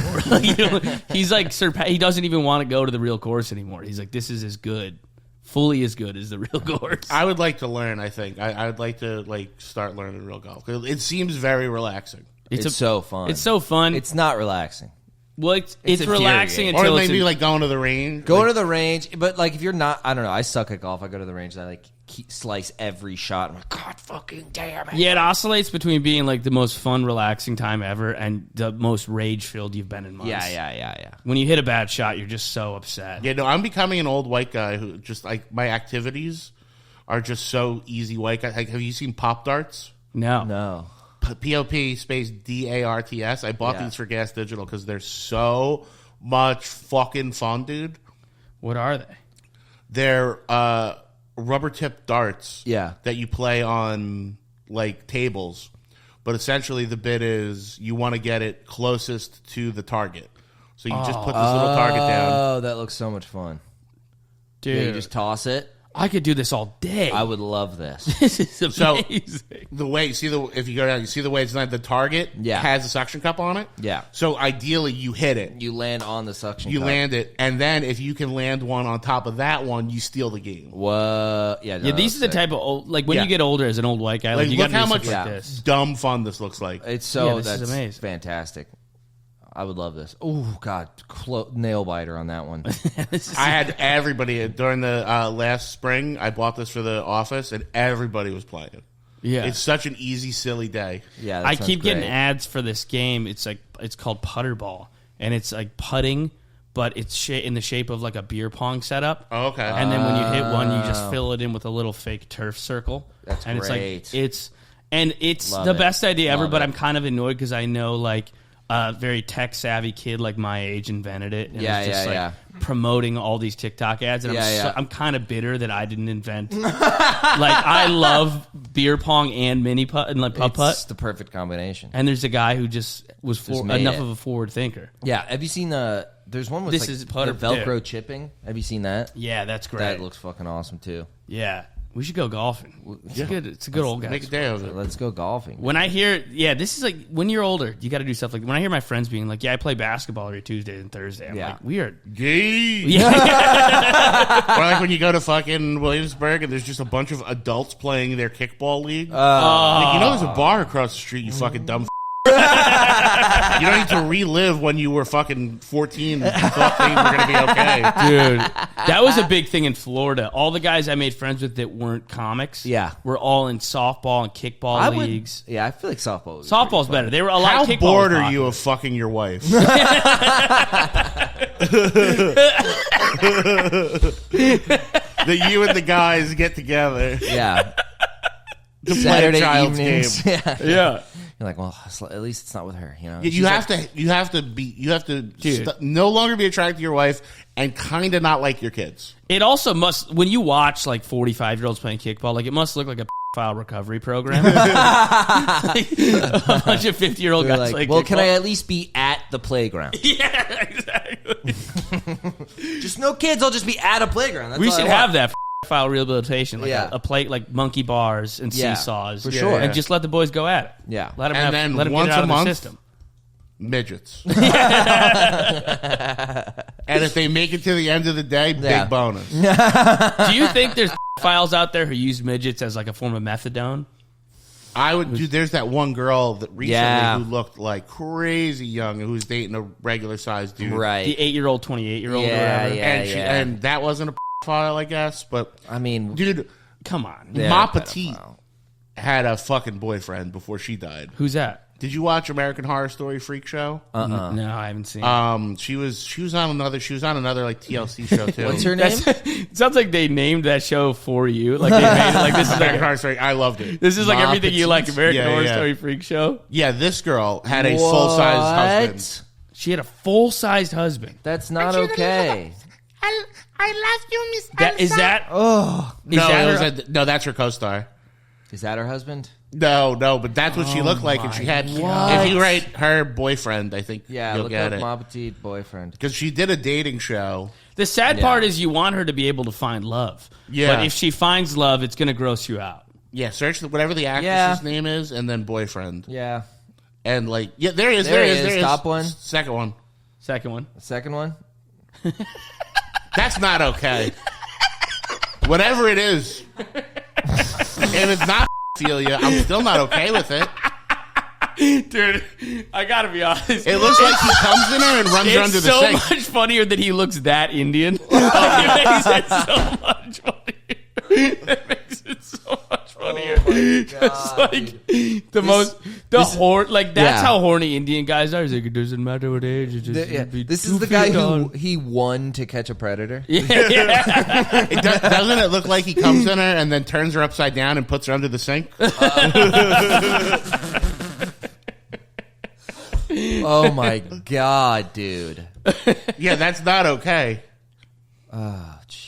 He's like, he doesn't even want to go to the real course anymore. He's like, this is as good. Fully as good as the real course. I would like to learn. I think I would like to start learning real golf. It seems very relaxing, It's so fun. It's so fun. It's not relaxing. Well, it's relaxing infuriating. until or it's maybe like going to the range. Go to the range, but like if you're not, I don't know. I suck at golf. I go to the range and I like slice every shot. I'm like, God fucking damn it. yeah, it oscillates between being like the most fun, relaxing time ever and the most rage filled you've been in months. Yeah. When you hit a bad shot, you're just so upset. Yeah, no, I'm becoming an old white guy who just like my activities are just so easy white guy. Like, have you seen Pop Darts? No. POP space DARTS. I bought Yeah. these for Gas Digital because they're so much fucking fun, dude. What are they? They're rubber tip darts. Yeah. That you play on like tables, but essentially the bit is you want to get it closest to the target. So you just put this little target down. Oh, that looks so much fun. Dude, Yeah, you just toss it. I could do this all day. I would love this. This is So amazing. the way if you go down, you see the way it's not the target has a suction cup on it. Yeah. So ideally, you hit it. You land on the suction You cup. land it, and then if you can land one on top of that one, you steal the game. What? Yeah. No, Yeah, these are the sick. type of old, like when Yeah. you get older as an old white guy, like you look got to how do much stuff like this. dumb fun this looks like. It's so Yeah, this is that's amazing. fantastic. I would love this. Oh God, nail biter on that one. I had everybody during the last spring. I bought this for the office, and everybody was playing. Yeah, It's such an easy, silly day. Yeah, that I sounds keep getting great. ads for this game. It's called Putter Ball, and it's like putting, but it's in the shape of like a beer pong setup. Oh, okay. And then when you hit one, you just fill it in with a little fake turf circle. That's and great. It's Love the it. best idea ever. Love But it. I'm kind of annoyed because I know like a very tech savvy kid like my age invented it. And Yeah, is just, yeah, like, promoting all these TikTok ads, and I'm kind of bitter that I didn't invent. Like I love beer pong and mini putt and like putt It's putt. the perfect combination. And there's a guy who just was made enough it. of a forward thinker. Yeah, have you seen the? There's one with This like is the putter- Velcro yeah. chipping. Have you seen that? Yeah, that's great. That looks fucking awesome too. Yeah, we should go golfing. It's a good old guy. Make a day of it. Let's go golfing. When I hear, this is like when you're older, you got to do stuff like when I hear my friends being like, "Yeah, I play basketball every Tuesday and Thursday." I'm like, we are. Gay. Or like when you go to fucking Williamsburg and there's just a bunch of adults playing their kickball league. Like, there's a bar across the street, you fucking dumb. You don't need to relive when you were fucking 14 and thought things were going to be okay. Dude, that was a big thing in Florida. All the guys I made friends with that weren't comics, were all in softball and kickball leagues. I feel like softball. Would be Softball's pretty better. They were a lot. How of kickball bored was are you popular. of fucking your wife? That you and the guys get together fun. Yeah. to play a Saturday child's evenings. game. Yeah. Yeah. You're like, well, at least it's not with her. You know. You have to Dude. no longer be attracted to your wife and kind of not like your kids. It also must, when you watch like 45-year-olds playing kickball, like it must look like a file recovery program. Like, a bunch of 50-year-old You're guys like, like, well, can I at least be at the playground? Yeah, exactly. Just no kids. I'll just be at a playground. That's We all I should want. have that for file rehabilitation, like Yeah. a plate like monkey bars and Yeah, seesaws, for sure. and just let the boys go at it. Yeah. let them And then let them once get it out a of the month, system. Midgets. And if they make it to the end of the day, Yeah. big bonus. Do you think there's files out there who use midgets as like a form of methadone? I would do. There's that one girl that recently Yeah. who looked like crazy young, who was dating a regular sized dude, Right. The 8-year-old, 28-year-old, or Yeah, whatever. yeah. And that wasn't a file, I guess. But I mean, dude, Come on, they're Ma a Petite pedophile. had a fucking boyfriend before she died. who's that? Did you watch American Horror Story Freak Show? No, I haven't seen. She was on another like TLC show too. What's her name? It sounds like they named that show for you. Like they made it like this is American like Horror Story. I loved it. this is like Ma everything you like. Petite. American Yeah, Horror yeah. Story Freak Show. Yeah, this girl had a full size husband. She had a full-sized husband. That's not okay. I love you, Miss. Is that? Oh, Is that her? No, that's her co-star. is that her husband? No, but that's what she looked like, and she had. God. If you write her boyfriend, I think Yeah, you'll look get up it Ma Petite boyfriend. because she did a dating show. The sad Yeah. part is you want her to be able to find love. Yeah. But if she finds love, it's going to gross you out. Yeah, search whatever the actress's Yeah. name is, and then boyfriend, Yeah. and like there There is. it is. Top one. Second one. Second one. The second one. That's not okay. Whatever it is, if it's not Ophelia, I'm still not okay with it. Dude, I got to be honest. It looks like he comes in her and runs her under It's the so sink. much funnier that he looks that Indian. Like, it makes it so much funnier. It makes it so much funnier. It's like that's Yeah. how horny Indian guys are. It's like, it doesn't matter what age. It's just be This 2 is the feet guy tall. who he won to catch a predator. Yeah. Doesn't it look like he comes in her and then turns her upside down and puts her under the sink? Oh my god, dude. Yeah, that's not okay.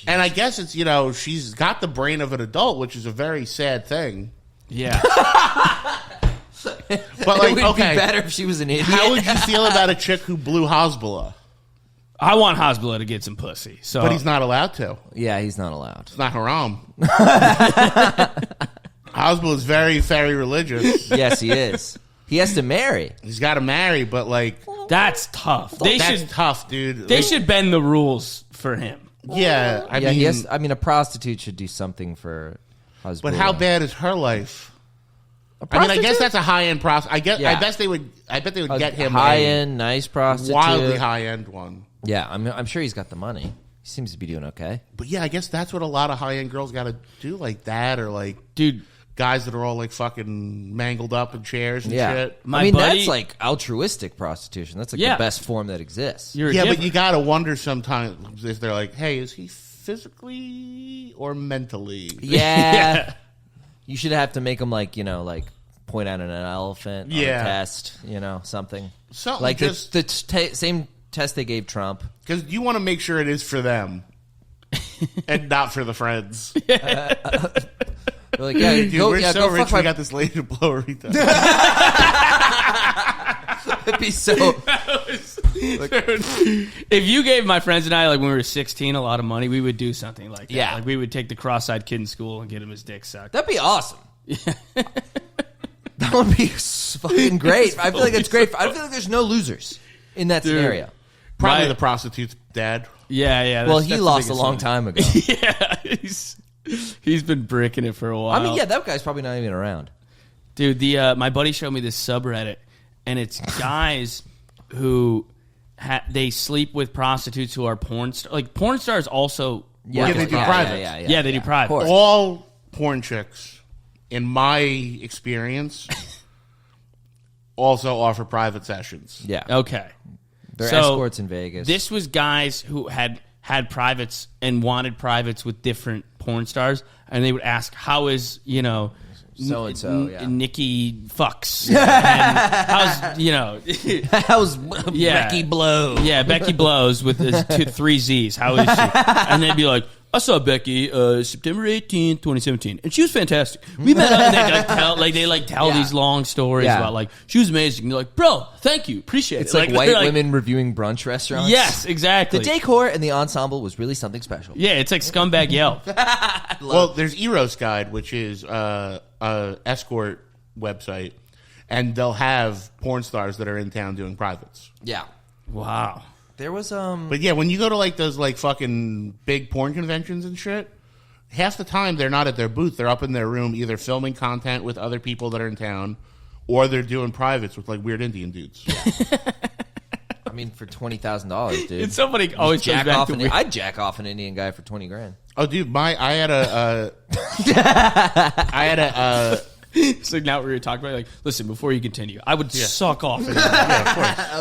And I guess it's, she's got the brain of an adult, which is a very sad thing. Yeah. But it would be better if she was an idiot. How would you feel about a chick who blew Hasbulla? I want Hasbulla to get some pussy. So. But he's not allowed to. Yeah, he's not allowed. It's not haram. Hasbulla is very, very religious. Yes, he is. He has to marry. He's got to marry, but that's tough. That's tough, dude. They should bend the rules for him. Yeah, I mean, a prostitute should do something for Hasbulla. But how bad is her life? I guess that's a high-end prostitute. I bet they would get him high-end, nice prostitute, wildly high-end one. Yeah, I'm sure he's got the money. He seems to be doing okay. But yeah, I guess that's what a lot of high-end girls got to do, like that, or dude, guys that are all fucking mangled up in chairs and shit. That's like altruistic prostitution. That's the best form that exists. But you got to wonder sometimes if they're like, hey, is he physically or mentally? Yeah. You should have to make them point out an elephant on a test, something. Something like the same test they gave Trump. Because you want to make sure it is for them and not for the friends. They're like, dude, we're so rich we my... got this lady to blow her Rita. It'd be so... if you gave my friends and I, when we were 16, a lot of money, we would do something like that. Yeah. We would take the cross-eyed kid in school and get him his dick sucked. That'd be awesome. That would be fucking great. I feel like it's great. I feel like there's no losers in that scenario. Probably the prostitute's dad. Yeah. Well, he lost a long time ago. Yeah, he's been bricking it for a while. I mean, that guy's probably not even around. Dude, my buddy showed me this subreddit, and it's guys who they sleep with prostitutes who are porn stars. Like, porn stars also... Yeah, they do private. Yeah, they do private. All porn chicks, in my experience, also offer private sessions. Yeah. Okay. They're escorts in Vegas. This was guys who had privates and wanted privates with different porn stars, and they would ask, how is, so-and-so, Nikki fucks. And how's, how's Becky Blow? Yeah, Becky Blows with his 3 Z's. How is she? And they'd be like, I saw Becky September 18th, 2017, and she was fantastic. We met up, and they tell these long stories about she was amazing. And you're like, bro, thank you, appreciate it. It's like white women reviewing brunch restaurants. Yes, exactly. The decor and the ensemble was really something special. Yeah, it's like Scumbag Yelp. Well, there's Eros Guide, which is a escort website, and they'll have porn stars that are in town doing privates. Yeah. Wow. There was But yeah, when you go to those fucking big porn conventions and shit, half the time they're not at their booth. They're up in their room either filming content with other people that are in town, or they're doing privates with weird Indian dudes. I mean, for $20,000, dude. It's somebody always jack off I'd jack off an Indian guy for $20,000. Oh, dude, I had a So now we were talking about listen, before you continue, I would suck off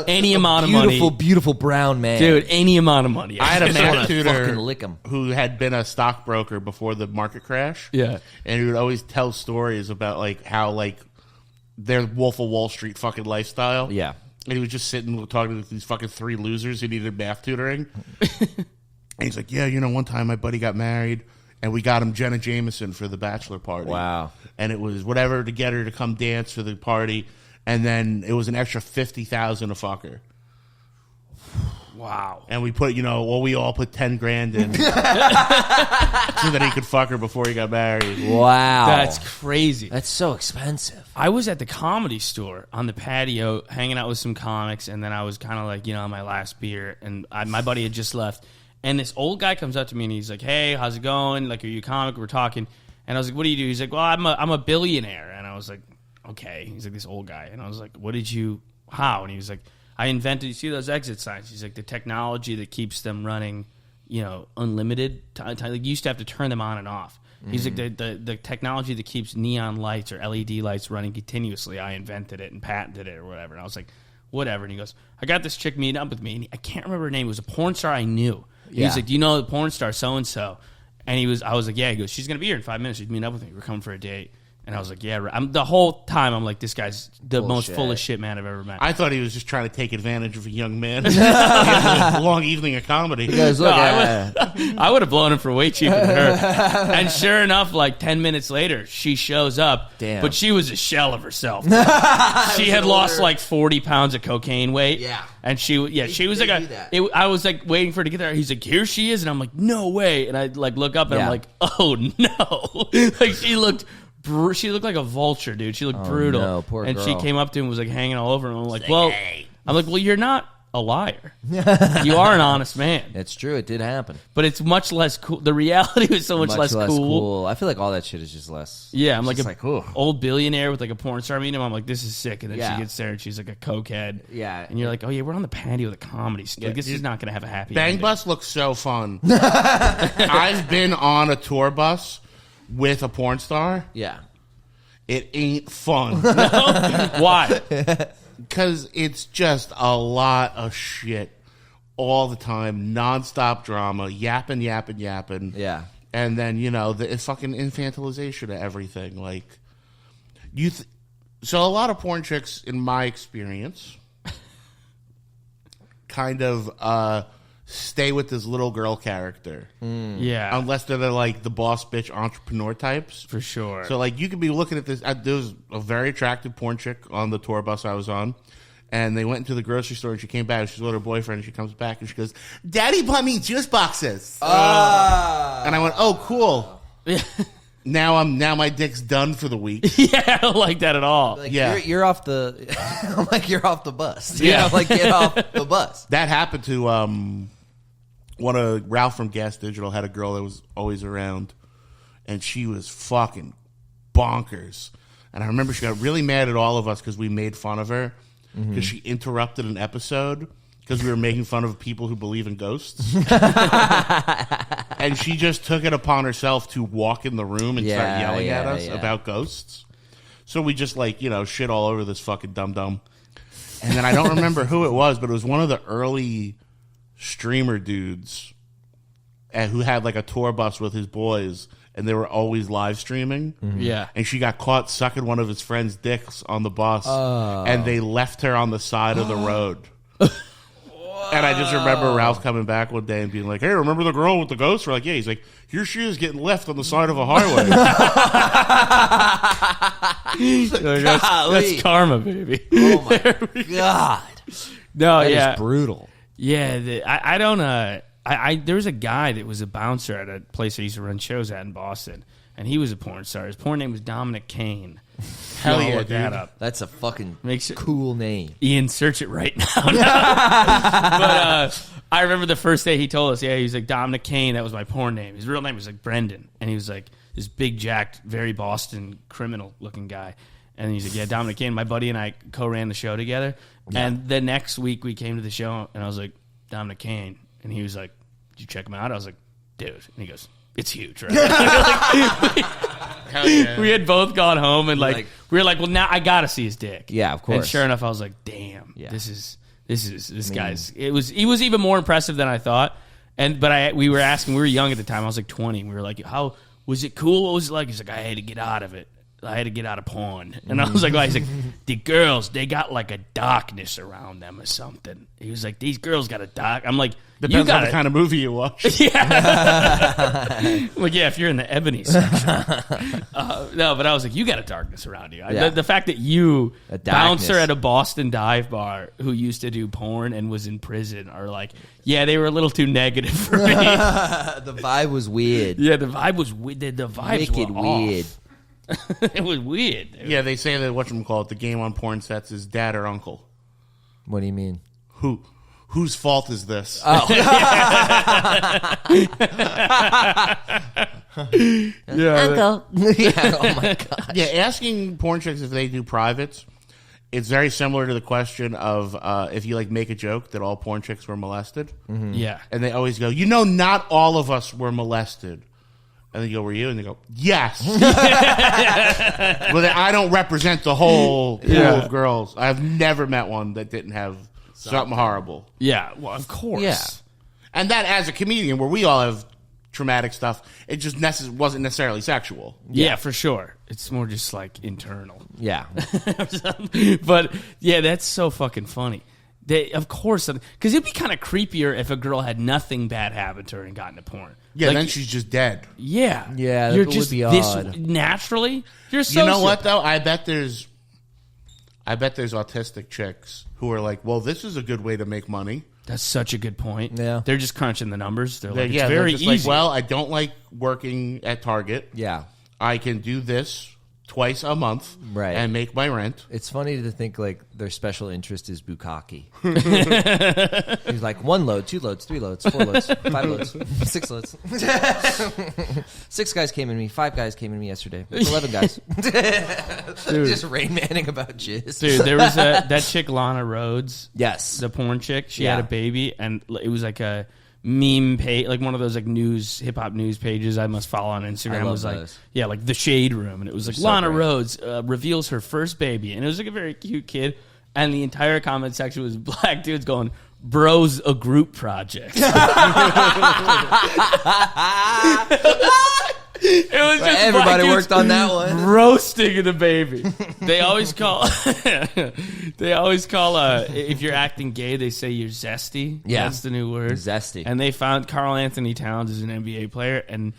any amount of money. Beautiful brown man. Dude, any amount of money. I had a man tutor lick him. who had been a stockbroker before the market crash. Yeah. And he would always tell stories about how their Wolf of Wall Street fucking lifestyle. Yeah. And he was just sitting talking to these fucking 3 losers who needed math tutoring. And he's like, one time my buddy got married, and we got him Jenna Jameson for the bachelor party. Wow. And it was whatever to get her to come dance for the party, and then it was an extra $50,000 to fuck her. Wow. And we put, we all put $10,000 in so that he could fuck her before he got married. Wow. That's crazy. That's so expensive. I was at the Comedy Store on the patio hanging out with some comics, and then I was kind of on my last beer, and my buddy had just left. And this old guy comes up to me, and he's like, hey, how's it going? Are you a comic? We're talking. And I was like, what do you do? He's like, well, I'm a billionaire. And I was like, okay. He's like, this old guy. And I was like, how? And he was like, I invented, you see those exit signs? He's like, the technology that keeps them running, unlimited. You used to have to turn them on and off. Mm-hmm. He's like, the technology that keeps neon lights or LED lights running continuously, I invented it and patented it or whatever. And I was like, whatever. And he goes, I got this chick meeting up with me. And I can't remember her name. It was a porn star I knew. Yeah. He's like, do you know the porn star so-and-so? And I was like, yeah. He goes, she's going to be here in 5 minutes. She's meeting up with me. We're coming for a date. And I was like, yeah. The whole time, I'm like, this guy's the most Bullshit. full of shit man I've ever met. I thought he was just trying to take advantage of a young man. He had a long evening of comedy. You guys, look, I would have blown him for way cheaper than her. And sure enough, like 10 minutes later, she shows up. Damn. But she was a shell of herself. She had lost like 40 pounds of cocaine weight. Yeah. And she was They like do that. I was like waiting for her to get there. He's like, here she is. And I'm like, no way. And I like look up and I'm Yeah. like, oh no. Like she looked like a vulture, dude. She looked brutal. no, poor and she girl. came up to him and was like hanging all over him. I'm like, well, you're not a liar. You are an honest man. It's true. It did happen. But it's much less cool. The reality was so much less cool. I feel like all that shit is just less. Yeah, I'm it's like just a old billionaire with like a porn star meeting him. I'm like, this is sick. And then Yeah. she gets there and she's like a cokehead. Yeah. And you're like, oh yeah, we're on the patio of the comedy. Like, this is not going to have a happy Bang ending. Bus looks so fun. I've been on a tour bus with a porn star. Yeah. It ain't fun. Why? Because it's just a lot of shit all the time. Nonstop drama. Yapping. Yeah. And then, the fucking infantilization of everything. Like, so a lot of porn chicks, in my experience, kind of stay with this little girl character. Yeah, Unless they're like the boss bitch entrepreneur types. for sure. So, like, you could be looking at this. There was a very attractive porn chick on the tour bus I was on. And they went into the grocery store and she came back. And she's with her boyfriend and she comes back and she goes, Daddy bought me juice boxes. And I went, oh, cool. Now my dick's done for the week. Yeah, I don't like that at all. Like, Yeah. you're off the. I'm like, you're off the bus. Yeah. Like, get off the bus. That happened to one of Ralph from Gas Digital had a girl that was always around, and she was fucking bonkers. And I remember she got really mad at all of us because we made fun of her because she interrupted an episode because we were making fun of people who believe in ghosts. And she just took it upon herself to walk in the room and start yelling at us about ghosts. So we just shit all over this fucking dum-dum. And then I don't remember who it was, but it was one of the early streamer dudes who had like a tour bus with his boys, and they were always live streaming. Yeah. And she got caught sucking one of his friend's dicks on the bus, and they left her on the side of the road. And I just remember Ralph coming back one day and being like, hey, remember the girl with the ghost? We're like, yeah. He's like, here she is getting left on the side of a highway. That's karma, baby. Oh my god. No, That yeah. is brutal. Yeah, I don't. There was a guy that was a bouncer at a place I used to run shows at in Boston, and he was a porn star. His porn name was Dominic Kane. Hell I'll yeah, look that dude. up. That's a fucking Makes it- cool name. Ian, search it right now. But I remember the first day he told us, he was like, Dominic Kane, that was my porn name. His real name was like Brendan. And he was like this big, jacked, very Boston criminal-looking guy. And he's like, yeah, Dominic Kane. My buddy and I co-ran the show together. Yeah. And the next week we came to the show, and I was like, Dominic Kane. And he was like, did you check him out? I was like, dude. And he goes, it's huge, right? Hell yeah. We had both gone home, and Like- we were like, well, now I got to see his dick. Yeah, of course. And sure enough, I was like, damn, Yeah. this guy's. He was even more impressive than I thought. We were asking, we were young at the time. I was like 20. And we were like, how was it cool? What was it like? He's like, I had to get out of it. I had to get out of porn. And I was like, well, he's like, the girls, they got like a darkness around them or something. He was like, these girls got a dark. I'm like, Depends you got on the kind of movie you watch. Yeah. Like, yeah, if you're in the ebony section. No, but I was like, you got a darkness around you. Yeah. The fact that you, A darkness. bouncer at a Boston dive bar who used to do porn and was in prison, are like, yeah, they were a little too negative for me. The vibe was weird. Yeah, the vibe was weird. The vibes Wicked were weird. off. It was weird. Dude. Yeah, they say that whatchamacallit, the game on porn sets is dad or uncle. What do you mean? Whose fault is this? Uncle. Yeah, oh my god. Yeah, asking porn chicks if they do privates, it's very similar to the question of if you like make a joke that all porn chicks were molested. Yeah. And they always go, not all of us were molested. And then you go, were you? And they go, yes. Well, I don't represent the whole pool of girls. I've never met one that didn't have something horrible. Yeah, well, of course. Yeah. And that as a comedian, where we all have traumatic stuff. It just wasn't necessarily sexual. Yeah, for sure. It's more just like internal. Yeah. But yeah, that's so fucking funny. Of course, because it'd be kind of creepier if a girl had nothing bad happen to her and got into porn. Yeah, like, then she's just dead. Yeah, Yeah, that You're would just be this odd. naturally. You're so. You know what though? I bet there's autistic chicks who are like, well, this is a good way to make money. That's such a good point. Yeah. They're just crunching the numbers. They're like, Yeah, it's they're very just easy. like, well, I don't like working at Target. Yeah. I can do this twice a month, Right. and make my rent. It's funny to think like their special interest is bukkake. He's like 1 load, 2 loads, 3 loads, 4 loads, 5 loads, 6 loads. 6 guys came in me. 5 guys came in me yesterday. 11 guys. Just Rain Manning about jizz. Dude, there was that chick Lana Rhodes, Yes. the porn chick. She Yeah. had a baby, and it was like a meme page, like one of those like hip hop news pages I must follow on Instagram. I It love was like, those. yeah, like the Shade Room, and it was like so Lana great. Rhodes reveals her first baby, and it was like a very cute kid, and the entire comment section was black dudes going, "Bro's a group project." It was just Everybody black dudes worked on that one. roasting the baby. They always call. If you're acting gay, they say you're zesty. Yeah. That's the new word. Zesty. And they found Karl Anthony Towns is an NBA player, and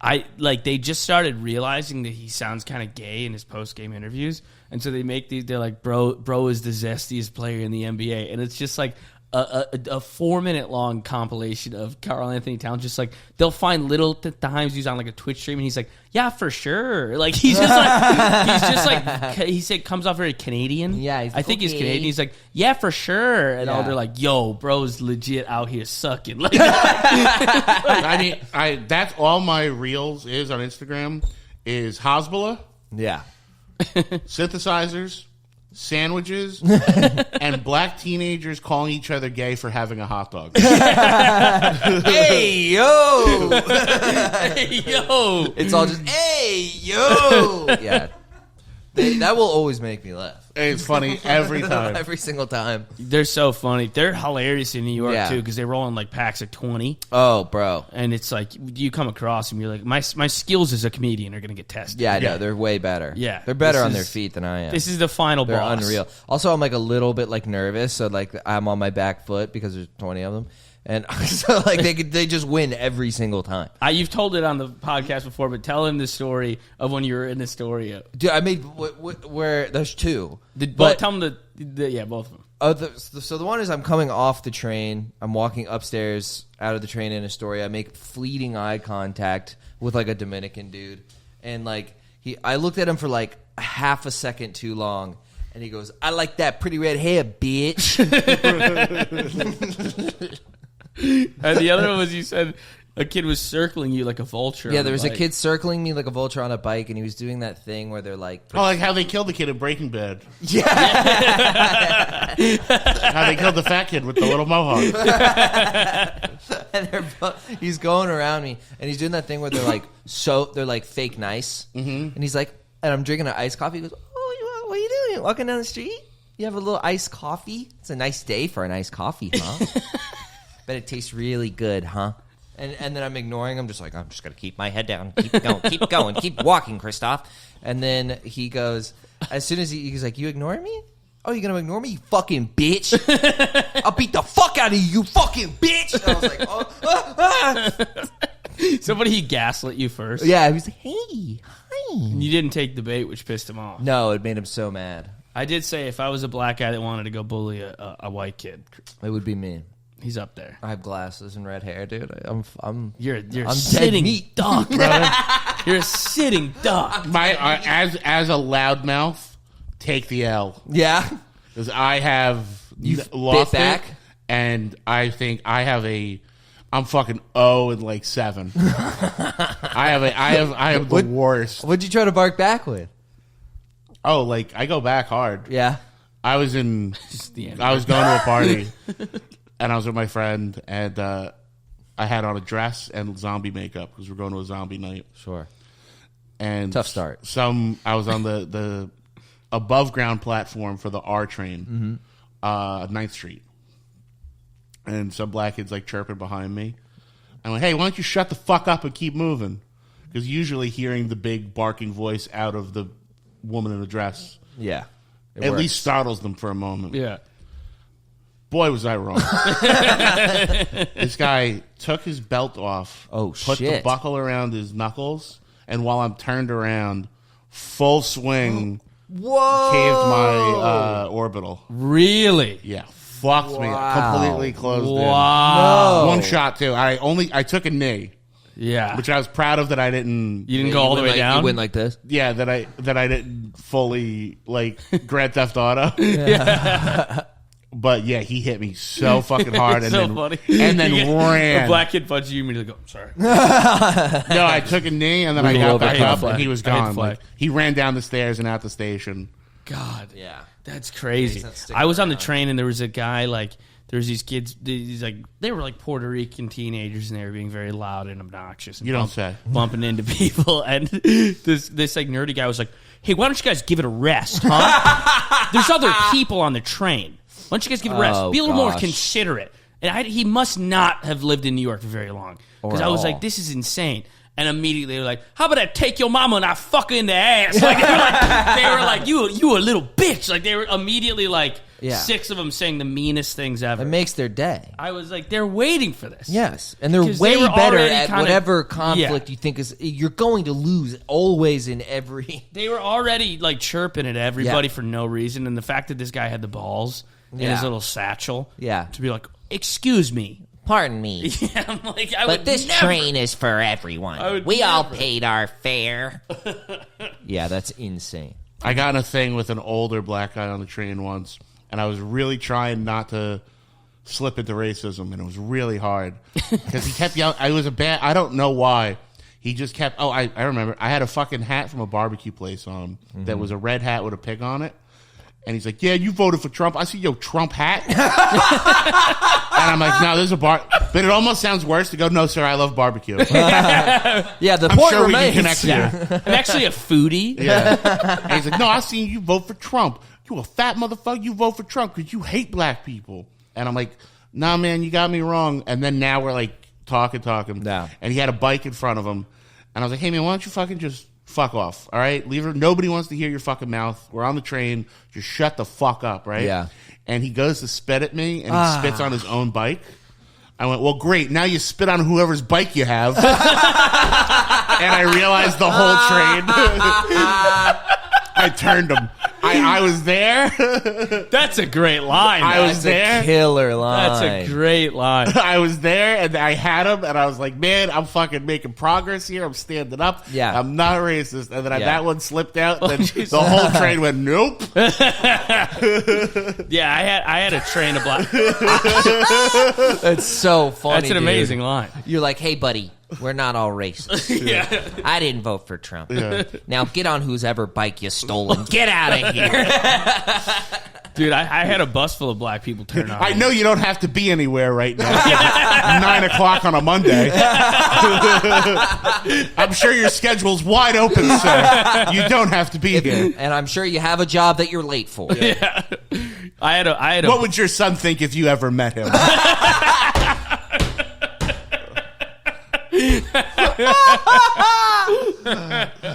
they just started realizing that he sounds kind of gay in his post game interviews, and so they make these. They're like, bro is the zestiest player in the NBA, and it's just like a 4-minute long compilation of Karl Anthony Towns. Just like they'll find little times he's on like a Twitch stream and he's like, yeah, for sure. Like he's just like he said comes off very Canadian. Yeah, he's I think he's okay. Canadian. He's like, yeah, for sure. And all Yeah. they're like, yo, bro's legit out here sucking. Like, I mean, that's all my reels is on Instagram is Hasbulla, Yeah. synthesizers, sandwiches, and black teenagers calling each other gay for having a hot dog. Hey, yo. hey, yo. It's all just, hey, yo. Yeah. That will always make me laugh. It's funny every time. Every single time. They're so funny. They're hilarious in New York, Yeah. too, because they roll in like packs of 20. Oh, bro. And it's like, you come across them, you're like, my skills as a comedian are going to get tested. Yeah, I Yeah. know. They're way better. Yeah. They're better This on their is- feet than I am. This is the final They're boss. unreal. Also, I'm like a little bit like nervous, so like I'm on my back foot because there's 20 of them, and so like they just win every single time. You've told it on the podcast before, but tell him the story of when you were in Astoria. Dude, I made where there's 2. But tell him yeah, both of them. So the one is I'm coming off the train. I'm walking upstairs out of the train in Astoria. I make fleeting eye contact with like a Dominican dude, and like I looked at him for like half a second too long, and he goes, "I like that pretty red hair, bitch." And the other one was you said a kid was circling you like a vulture. Yeah, on there was a bike. kid circling me like a vulture on a bike, and he was doing that thing where they're like, Oh, like how they killed the kid in Breaking Bad. yeah, How they killed the fat kid with the little mohawk. and he's going around me, and he's doing that thing where they're like, they're like fake nice, and he's like, and I'm drinking an iced coffee. He goes, "Oh, what are you doing? You walking down the street? You have a little iced coffee? It's a nice day for an iced coffee, huh? Bet it tastes really good, huh?" And then I'm ignoring him, just like, I'm just going to keep my head down. Keep going, keep walking, Christoph. And then he goes, as soon as he's like, "You ignoring me? Oh, you going to ignore me, you fucking bitch? I'll beat the fuck out of you, you fucking bitch." And I was like, oh. Somebody he gaslit you first. Yeah, he was like, "Hey, hi." And you didn't take the bait, which pissed him off. No, it made him so mad. I did say if I was a black guy that wanted to go bully a white kid, It would be me. he's up there. I have glasses and red hair, dude. I'm You're I'm a dead sitting meat. duck, brother. You're a sitting duck. My as a loudmouth, take the L. yeah. Because I have You've lost bit back? it, and I think I have I'm fucking 0 and like 7. I have the worst. What'd you try to bark back with? Oh, like I go back hard. Yeah. I was going to a party, and I was with my friend, and I had on a dress and zombie makeup because we're going to a zombie night. Sure. And Tough start. I was on the above ground platform for the R train, 9th Street, and some black kids like chirping behind me, I'm like, hey, why don't you shut the fuck up and keep moving? Because usually hearing the big barking voice out of the woman in the dress at least startles them for a moment. Yeah. Boy, was I wrong. This guy took his belt off, put the buckle around his knuckles, and while I'm turned around, full swing, caved my orbital. Really? Yeah. Fucked me. Completely closed in. Wow. No. One shot, too. I took a knee. Yeah. Which I was proud of that I didn't... You didn't go all the way down? You went like this? Yeah, that I didn't fully, like, Grand Theft Auto. Yeah. But, yeah, he hit me so fucking hard. It's and so then, funny. And then ran. A black kid punched you, immediately go, I'm sorry. No, I took a knee, and then I got back up, flag. and he was gone. Like, he ran down the stairs and out the station. God. Yeah. That's crazy. I was on the train, and there was a guy, like, there's these kids, they were like Puerto Rican teenagers, and they were being very loud and obnoxious. And You don't say. Bumping into people, and this like nerdy guy was like, hey, why don't you guys give it a rest, huh? There's other people on the train. Why don't you guys give it a rest? Be a little more considerate. And he must not have lived in New York for very long. Because I was like, this is insane. And immediately they were like, how about I take your mama and I fuck her in the ass? Like, they were like, you a little bitch. Like, they were immediately like, 6 of them saying the meanest things ever. It makes their day. I was like, they're waiting for this. Yes, and they're 'Cause way they were better already at kinda- whatever conflict you think is. You're going to lose always in every. They were already like chirping at everybody for no reason. And the fact that this guy had the balls in his little satchel to be like, excuse me. Pardon me. Yeah, I'm like, But this train is for everyone. We all paid our fare. Yeah, that's insane. I got in a thing with an older black guy on the train once, and I was really trying not to slip into racism, and it was really hard. Because he kept yelling. I don't know why. He just kept, I remember. I had a fucking hat from a barbecue place on that was a red hat with a pig on it. And he's like, yeah, you voted for Trump. I see your Trump hat. And I'm like, no, there's a bar. But it almost sounds worse to go, no, sir, I love barbecue. Yeah, the I'm point sure remains. we can connect you. I'm actually a foodie. Yeah. And he's like, no, I seen you vote for Trump. You a fat motherfucker. You vote for Trump because you hate black people. And I'm like, nah, man, you got me wrong. And then now we're like talking. Yeah. And he had a bike in front of him. And I was like, hey, man, why don't you fucking just fuck off, all right? Leave her. Nobody wants to hear your fucking mouth. We're on the train. Just shut the fuck up, right? Yeah. And he goes to spit at me, and he spits on his own bike. I went, well, great. Now you spit on whoever's bike you have. And I realized the whole train. I turned him. I was there. That's a great line. I was there. Killer line. That's a great line. I was there, and I had him, and I was like, man, I'm fucking making progress here. I'm standing up. Yeah. I'm not racist. And then that one slipped out, and then geez. the whole train went, nope. Yeah, I had a train of black. That's so funny. That's an amazing line. You're like, hey, buddy, we're not all racist. Yeah. I didn't vote for Trump. Yeah. Now get on whose ever bike you stole and get out of here. Dude, I had a bus full of black people turn on. I know you don't have to be anywhere right now. 9 o'clock on a Monday. I'm sure your schedule's wide open, sir. You don't have to be here. And I'm sure you have a job that you're late for. Yeah. I had a What would your son think if you ever met him?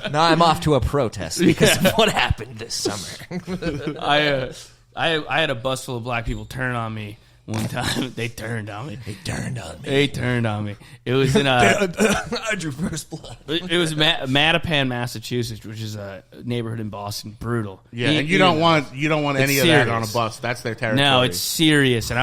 Now I'm off to a protest because of what happened this summer. I had a bus full of black people turn on me one time. They turned on me. They turned on me. It was in I drew first blood. it was Mattapan, Massachusetts, which is a neighborhood in Boston. Brutal. Yeah, and you don't want any of that serious. on a bus. That's their territory. No, it's serious. And